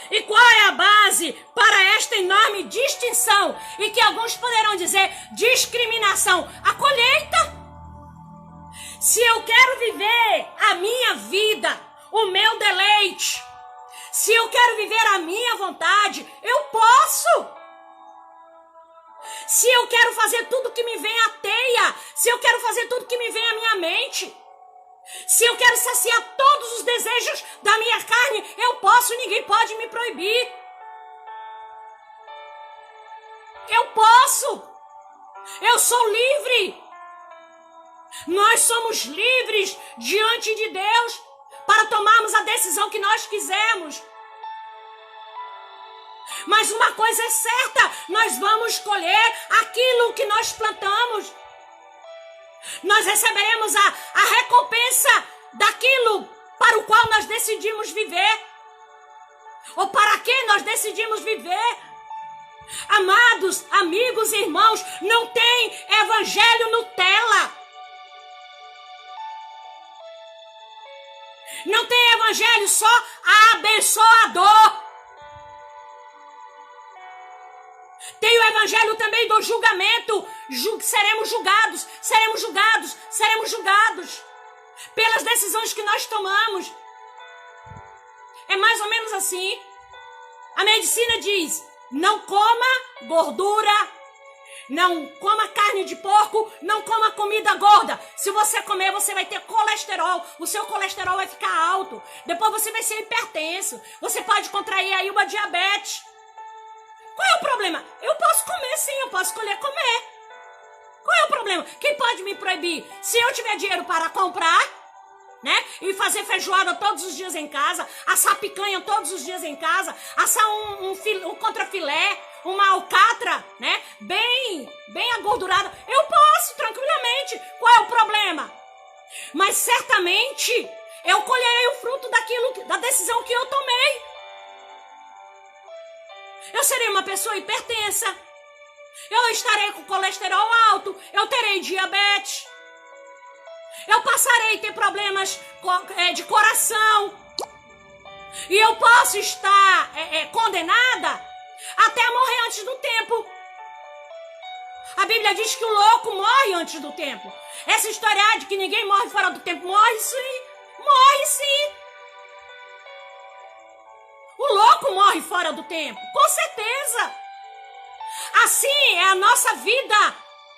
S1: E qual é a base para esta enorme distinção? E que alguns poderão dizer discriminação. A colheita. Se eu quero viver a minha vida, o meu deleite, se eu quero viver a minha vontade, eu posso. Se eu quero fazer tudo que me vem à teia, se eu quero fazer tudo que me vem à minha mente, se eu quero saciar todos os desejos da minha carne, eu posso, ninguém pode me proibir. Eu posso. Eu sou livre. Nós somos livres diante de Deus para tomarmos a decisão que nós quisermos. Mas uma coisa é certa, nós vamos colher aquilo que nós plantamos. Nós receberemos a recompensa daquilo para o qual nós decidimos viver. Ou para quem nós decidimos viver. Amados, amigos e irmãos, não tem evangelho Nutella. Não tem evangelho só abençoador. Tem o evangelho também do julgamento. Seremos julgados pelas decisões que nós tomamos. É mais ou menos assim. A medicina diz: não coma gordura, não coma carne de porco, não coma comida gorda. Se você comer, você vai ter colesterol. O seu colesterol vai ficar alto. Depois você vai ser hipertenso. Você pode contrair aí uma diabetes. Qual é o problema? Eu posso comer sim, eu posso escolher comer. Qual é o problema? Quem pode me proibir? Se eu tiver dinheiro para comprar, né? E fazer feijoada todos os dias em casa, assar picanha todos os dias em casa, assar um contrafilé, uma alcatra, né? Bem agordurada. Eu posso, tranquilamente. Qual é o problema? Mas certamente eu colherei o fruto da decisão que eu tomei. Eu serei uma pessoa hipertensa. Eu estarei com colesterol alto. Eu terei diabetes. Eu passarei a ter problemas de coração. E eu posso estar condenada até morrer antes do tempo. A Bíblia diz que o louco morre antes do tempo. Essa história de que ninguém morre fora do tempo, morre sim. Morre sim. O louco morre fora do tempo, com certeza. Assim é a nossa vida,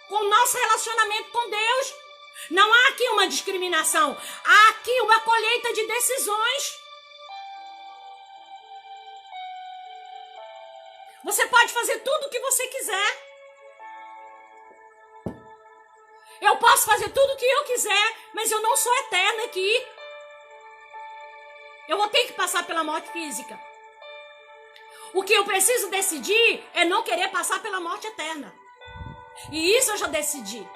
S1: com o nosso relacionamento com Deus. Não há aqui uma discriminação, há aqui uma colheita de decisões. Você pode fazer tudo o que você quiser. Eu posso fazer tudo o que eu quiser, mas eu não sou eterna aqui. Eu vou ter que passar pela morte física. O que eu preciso decidir é não querer passar pela morte eterna. E isso eu já decidi.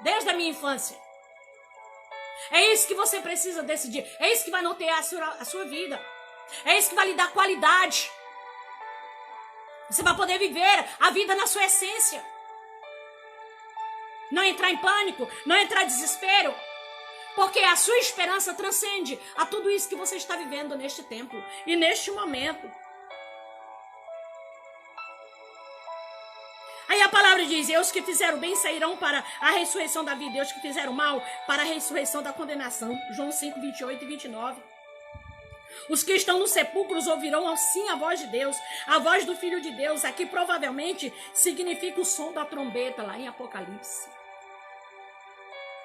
S1: Desde a minha infância. É isso que você precisa decidir. É isso que vai nortear a sua vida. É isso que vai lhe dar qualidade. Você vai poder viver a vida na sua essência. Não entrar em pânico, não entrar em desespero. Porque a sua esperança transcende a tudo isso que você está vivendo neste tempo e neste momento. Aí a palavra diz: e os que fizeram bem sairão para a ressurreição da vida, e os que fizeram mal para a ressurreição da condenação. João 5, 28 e 29. Os que estão nos sepulcros ouvirão assim a voz de Deus, a voz do Filho de Deus. Aqui provavelmente significa o som da trombeta, lá em Apocalipse.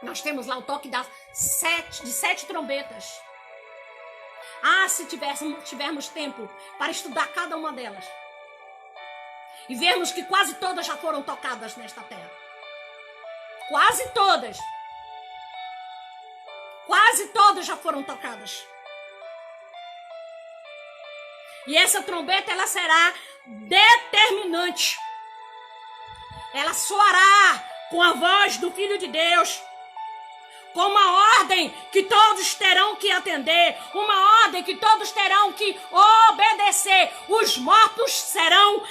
S1: Nós temos lá o toque de 7 trombetas. Ah, se tivermos tempo para estudar cada uma delas. E vermos que quase todas já foram tocadas nesta terra. Quase todas. Quase todas já foram tocadas. E essa trombeta, ela será determinante. Ela soará com a voz do Filho de Deus. Com uma ordem que todos terão que atender. Uma ordem que todos terão que obedecer. Os mortos serão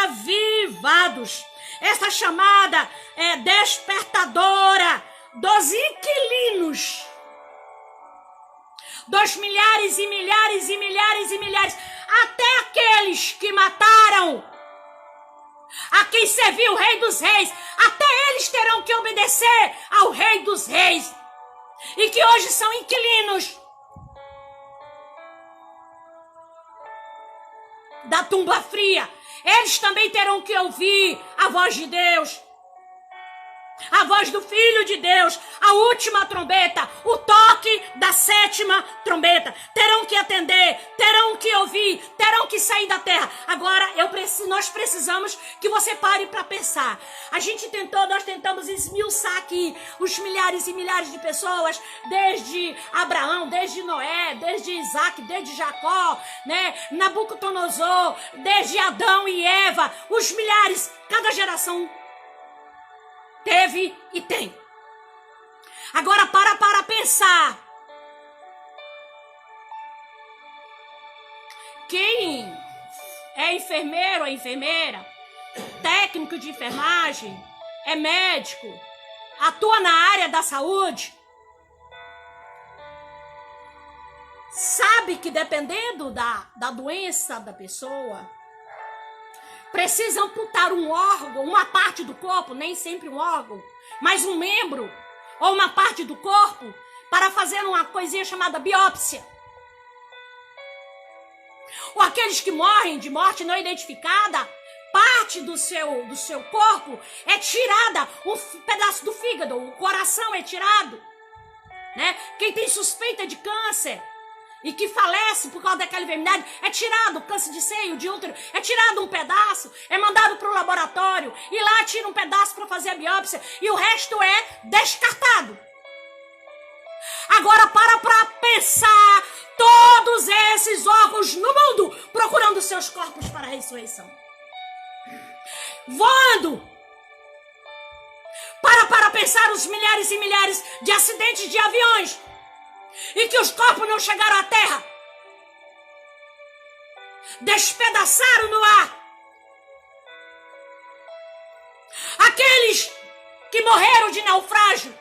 S1: avivados. Essa chamada é despertadora dos inquilinos. Dos milhares e milhares e milhares e milhares. Até aqueles que mataram a quem serviu o Rei dos Reis. Até eles terão que obedecer ao Rei dos Reis. E que hoje são inquilinos da tumba fria. Eles também terão que ouvir a voz de Deus. A voz do Filho de Deus. A última trombeta. O toque da da sétima trombeta. Terão que atender, terão que ouvir, terão que sair da terra. Agora, nós precisamos que você pare para pensar. Nós tentamos esmiuçar aqui os milhares e milhares de pessoas, desde Abraão, desde Noé, desde Isaac, desde Jacó, né? Nabucodonosor, desde Adão e Eva, os milhares, cada geração teve e tem. Agora para pensar. Quem é enfermeiro ou enfermeira, técnico de enfermagem, é médico, atua na área da saúde, sabe que dependendo da doença da pessoa, precisa amputar um órgão, uma parte do corpo, nem sempre um órgão, mas um membro ou uma parte do corpo, para fazer uma coisinha chamada biópsia. Ou aqueles que morrem de morte não identificada, parte do seu corpo é tirada, um pedaço do fígado, o coração é tirado, né? Quem tem suspeita de câncer e que falece por causa daquela enfermidade, é tirado câncer de seio, de útero, é tirado um pedaço, é mandado para o laboratório e lá tira um pedaço para fazer a biópsia e o resto é descartado. Agora para pensar todos esses órgãos no mundo procurando seus corpos para a ressurreição. Voando. Para pensar os milhares e milhares de acidentes de aviões e que os corpos não chegaram à terra. Despedaçaram no ar. Aqueles que morreram de naufrágio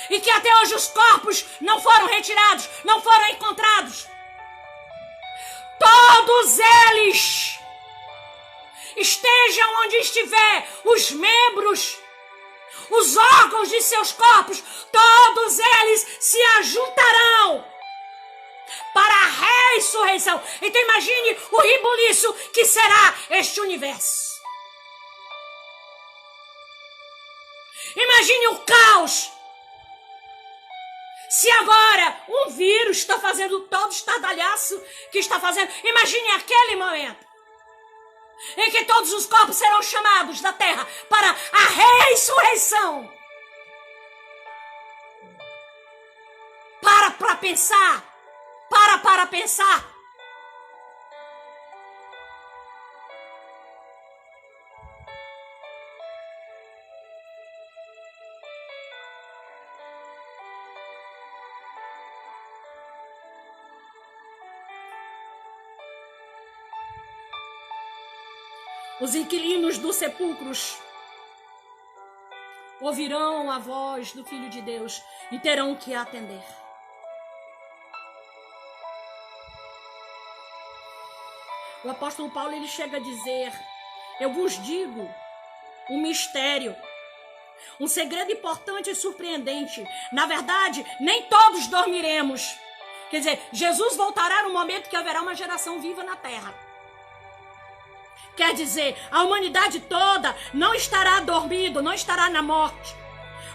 S1: e que até hoje os corpos não foram retirados, não foram encontrados. Todos eles, estejam onde estiver, os membros, os órgãos de seus corpos, todos eles se ajuntarão para a ressurreição. Então imagine o rebuliço que será este universo. Imagine o caos. Se agora um vírus está fazendo todo estardalhaço que está fazendo, imagine aquele momento em que todos os corpos serão chamados da terra para a ressurreição. Para pensar. Para pensar. Os inquilinos dos sepulcros ouvirão a voz do Filho de Deus e terão que atender. O apóstolo Paulo, ele chega a dizer: eu vos digo um mistério, um segredo importante e surpreendente. Na verdade, nem todos dormiremos. Quer dizer, Jesus voltará no momento que haverá uma geração viva na terra. Quer dizer, a humanidade toda não estará dormindo, não estará na morte.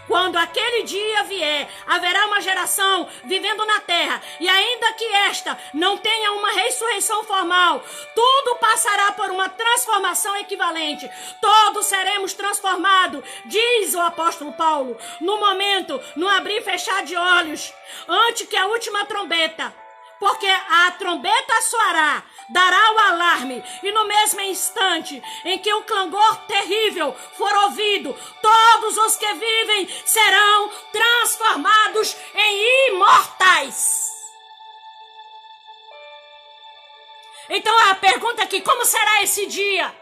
S1: Quando aquele dia vier, haverá uma geração vivendo na terra, e ainda que esta não tenha uma ressurreição formal, tudo passará por uma transformação equivalente. Todos seremos transformados, diz o apóstolo Paulo, no momento, no abrir e fechar de olhos, antes que a última trombeta. Porque a trombeta soará, dará o alarme, e no mesmo instante em que o clangor terrível for ouvido, todos os que vivem serão transformados em imortais. Então a pergunta aqui, como será esse dia?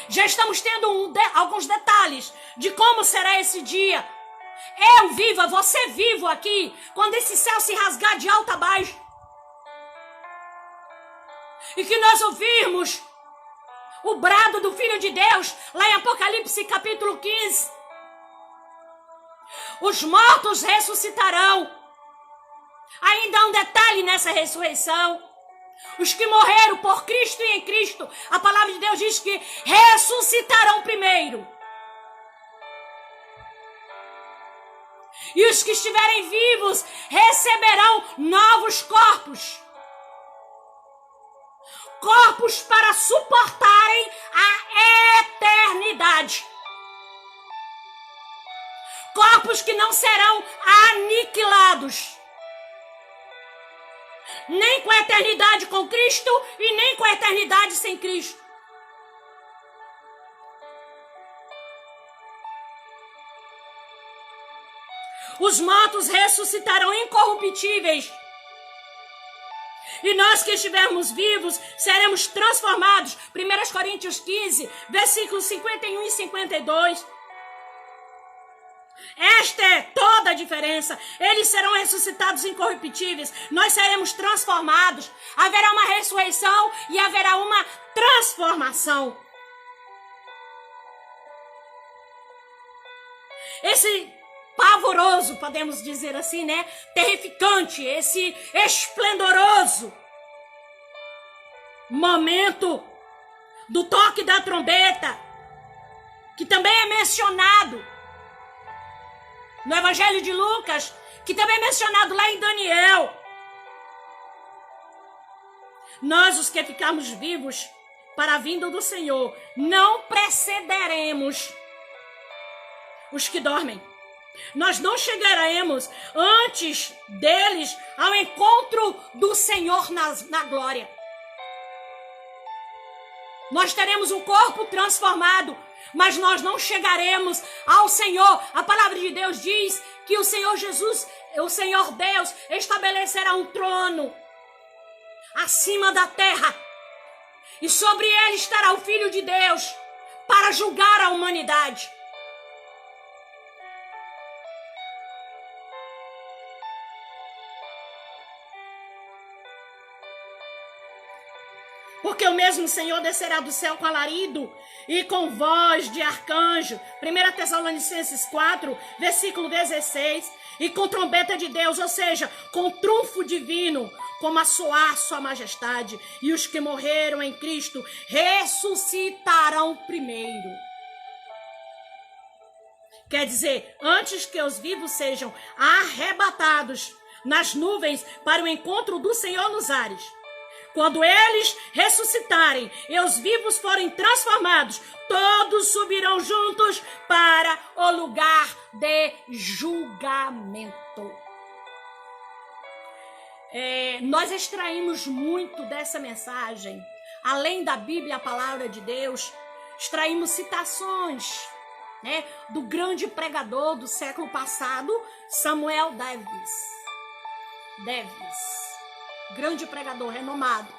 S1: Já estamos tendo alguns detalhes de como será esse dia. Eu viva, você vivo aqui, quando esse céu se rasgar de alto a baixo. E que nós ouvirmos o brado do Filho de Deus, lá em Apocalipse capítulo 15. Os mortos ressuscitarão. Ainda há um detalhe nessa ressurreição. Os que morreram por Cristo e em Cristo, a palavra de Deus diz que ressuscitarão primeiro. E os que estiverem vivos receberão novos corpos. Corpos para suportarem a eternidade. Corpos que não serão aniquilados. Nem com a eternidade com Cristo e nem com a eternidade sem Cristo. Os mortos ressuscitarão incorruptíveis. E nós que estivermos vivos, seremos transformados. 1 Coríntios 15, versículos 51 e 52. Esta é toda a diferença. Eles serão ressuscitados incorruptíveis. Nós seremos transformados. Haverá uma ressurreição e haverá uma transformação. Esse pavoroso, podemos dizer assim, né? Terrificante, esse esplendoroso momento do toque da trombeta, que também é mencionado no Evangelho de Lucas, que também é mencionado lá em Daniel. Nós, os que ficarmos vivos para a vinda do Senhor, não precederemos os que dormem. Nós não chegaremos antes deles ao encontro do Senhor na glória. Nós teremos um corpo transformado, mas nós não chegaremos ao Senhor. A palavra de Deus diz que o Senhor Jesus, o Senhor Deus, estabelecerá um trono acima da terra. E sobre ele estará o Filho de Deus para julgar a humanidade. Porque o mesmo Senhor descerá do céu com alarido e com voz de arcanjo. 1 Tessalonicenses 4, versículo 16. E com trombeta de Deus, ou seja, com trunfo divino, como a soar sua majestade. E os que morreram em Cristo ressuscitarão primeiro. Quer dizer, antes que os vivos sejam arrebatados nas nuvens para o encontro do Senhor nos ares. Quando eles ressuscitarem e os vivos forem transformados, todos subirão juntos para o lugar de julgamento. Nós extraímos muito dessa mensagem. Além da Bíblia, a palavra de Deus, extraímos citações, né, do grande pregador do século passado, Samuel Davis. Grande pregador renomado.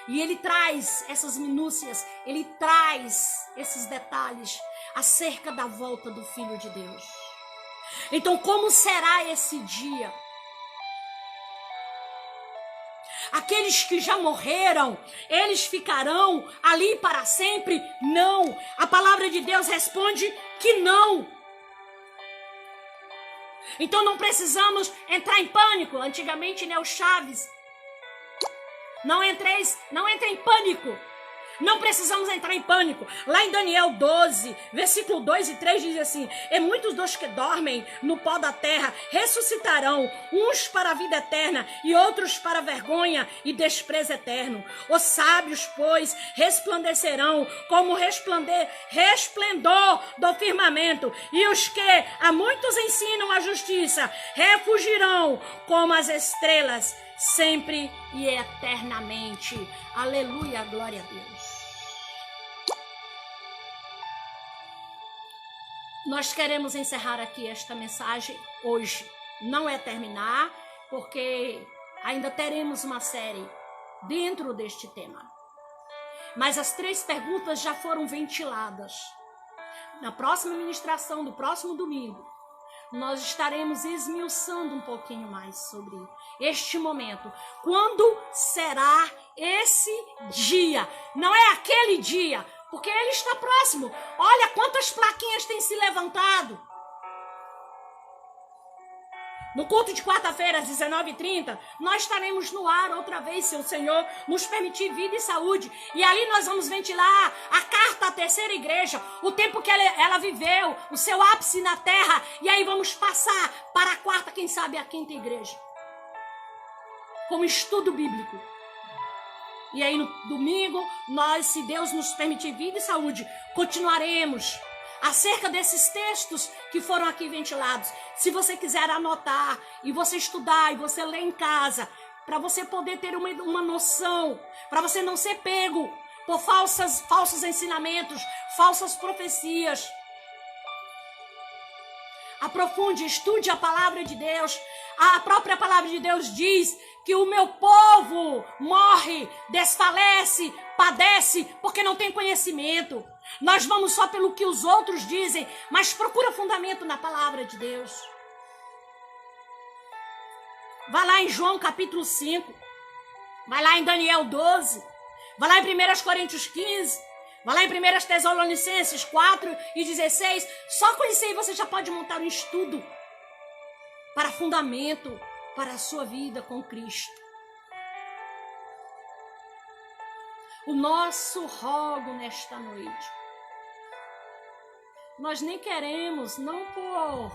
S1: E ele traz essas minúcias, ele traz esses detalhes acerca da volta do Filho de Deus. Então, como será esse dia? Aqueles que já morreram, eles ficarão ali para sempre? Não. A palavra de Deus responde que não. Então não precisamos entrar em pânico. Antigamente, né, o Chaves. Não entre em pânico. Não precisamos entrar em pânico. Lá em Daniel 12, versículo 2 e 3 diz assim: e muitos dos que dormem no pó da terra ressuscitarão, uns para a vida eterna e outros para a vergonha e desprezo eterno. Os sábios, pois, resplandecerão como resplendor do firmamento, e os que a muitos ensinam a justiça refugirão como as estrelas, sempre e eternamente. Aleluia, glória a Deus. Nós queremos encerrar aqui esta mensagem hoje. Não é terminar, porque ainda teremos uma série dentro deste tema. Mas as 3 perguntas já foram ventiladas. Na próxima ministração, do próximo domingo, nós estaremos esmiuçando um pouquinho mais sobre este momento. Quando será esse dia? Não é aquele dia, porque ele está próximo. Olha quantas plaquinhas têm se levantado. No culto de quarta-feira, às 19h30, nós estaremos no ar outra vez, se o Senhor nos permitir vida e saúde. E ali nós vamos ventilar a carta à terceira igreja, o tempo que ela viveu, o seu ápice na terra. E aí vamos passar para a quarta, quem sabe a quinta igreja, como estudo bíblico. E aí no domingo, nós, se Deus nos permitir vida e saúde, continuaremos acerca desses textos que foram aqui ventilados. Se você quiser anotar e você estudar e você ler em casa, para você poder ter uma noção, para você não ser pego por falsos ensinamentos, falsas profecias. Aprofunde, estude a palavra de Deus. A própria palavra de Deus diz que o meu povo morre, desfalece, padece, porque não tem conhecimento. Nós vamos só pelo que os outros dizem, mas procura fundamento na palavra de Deus. Vai lá em João capítulo 5, vai lá em Daniel 12, vai lá em 1 Coríntios 15, vai lá em 1 Tessalonicenses 4:16. Só com isso aí você já pode montar um estudo para fundamento para a sua vida com Cristo. O nosso rogo nesta noite, nós nem queremos, não por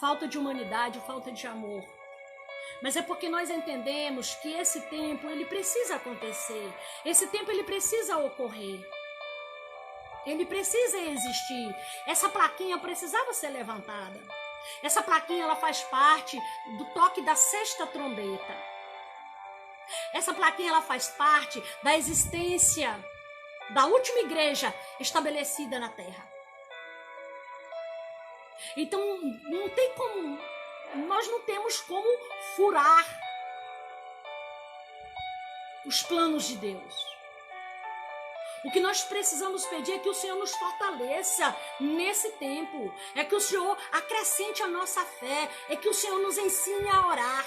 S1: falta de humanidade, falta de amor, mas é porque nós entendemos que esse tempo, ele precisa acontecer, esse tempo, ele precisa ocorrer, ele precisa existir. Essa plaquinha precisava ser levantada. Essa plaquinha, ela faz parte do toque da sexta trombeta. Essa plaquinha, ela faz parte da existência da última igreja estabelecida na terra. Então, não tem como, nós não temos como furar os planos de Deus. O que nós precisamos pedir é que o Senhor nos fortaleça nesse tempo. É que o Senhor acrescente a nossa fé. É que o Senhor nos ensine a orar.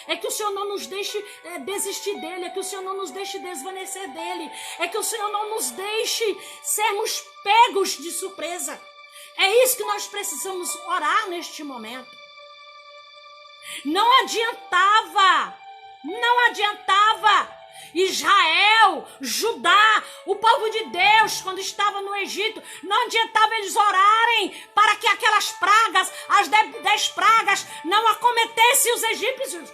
S1: É que o Senhor não nos deixe desistir dele. É que o Senhor não nos deixe desvanecer dele. É que o Senhor não nos deixe sermos pegos de surpresa. É isso que nós precisamos orar neste momento. Não adiantava. Israel, Judá, o povo de Deus, quando estava no Egito, não adiantava eles orarem para que aquelas pragas, as 10 pragas, não acometessem os egípcios.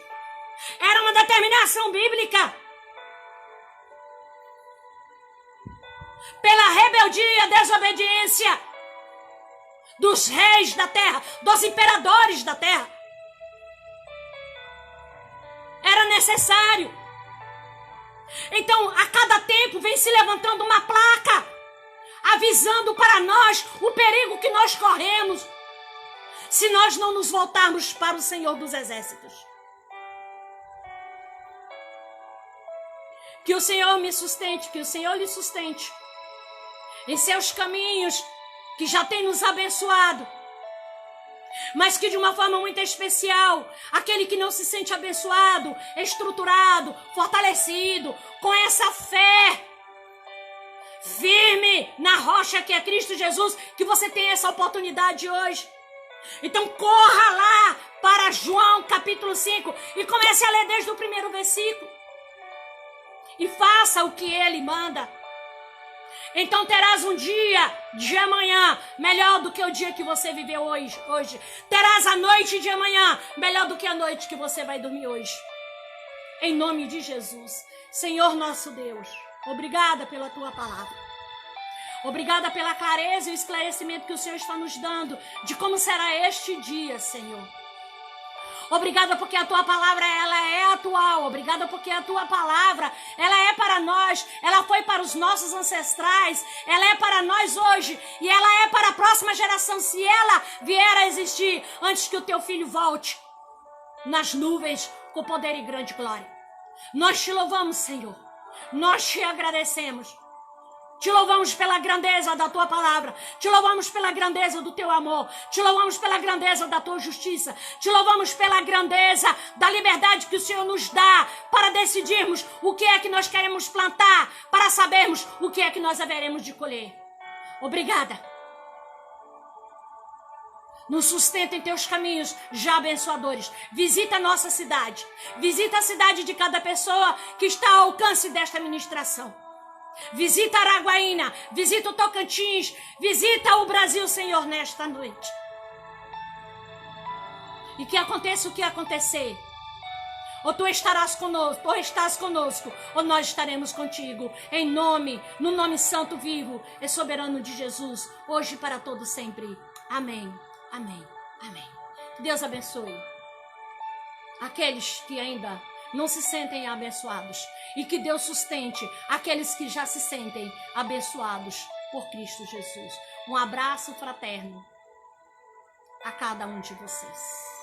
S1: Era uma determinação bíblica. Pela rebeldia, desobediência dos reis da terra, dos imperadores da terra. Era necessário. Então, a cada tempo vem se levantando uma placa, avisando para nós o perigo que nós corremos, se nós não nos voltarmos para o Senhor dos Exércitos. Que o Senhor me sustente, que o Senhor lhe sustente em seus caminhos, que já tem nos abençoado, mas que de uma forma muito especial, aquele que não se sente abençoado, estruturado, fortalecido, com essa fé firme na rocha que é Cristo Jesus, que você tem essa oportunidade hoje. Então corra lá para João capítulo 5 e comece a ler desde o primeiro versículo e faça o que ele manda. Então terás um dia de amanhã melhor do que o dia que você viveu hoje. Terás a noite de amanhã melhor do que a noite que você vai dormir hoje. Em nome de Jesus. Senhor nosso Deus, obrigada pela tua palavra. Obrigada pela clareza e o esclarecimento que o Senhor está nos dando de como será este dia, Senhor. Obrigada porque a tua palavra, ela é atual. Obrigada porque a tua palavra, ela é para nós. Ela foi para os nossos ancestrais. Ela é para nós hoje. E ela é para a próxima geração, se ela vier a existir antes que o teu filho volte nas nuvens com poder e grande glória. Nós te louvamos, Senhor. Nós te agradecemos. Te louvamos pela grandeza da tua palavra. Te louvamos pela grandeza do teu amor. Te louvamos pela grandeza da tua justiça. Te louvamos pela grandeza da liberdade que o Senhor nos dá para decidirmos o que é que nós queremos plantar, para sabermos o que é que nós haveremos de colher. Obrigada. Nos sustenta em teus caminhos já abençoadores. Visita a nossa cidade. Visita a cidade de cada pessoa que está ao alcance desta ministração. Visita Araguaína. Visita o Tocantins. Visita o Brasil, Senhor, nesta noite. E que aconteça o que acontecer. Ou tu estarás conosco, ou estás conosco, ou nós estaremos contigo. No nome santo, vivo e soberano de Jesus, hoje e para todo sempre. Amém, amém, amém. Que Deus abençoe aqueles que ainda não se sentem abençoados. E que Deus sustente aqueles que já se sentem abençoados por Cristo Jesus. Um abraço fraterno a cada um de vocês.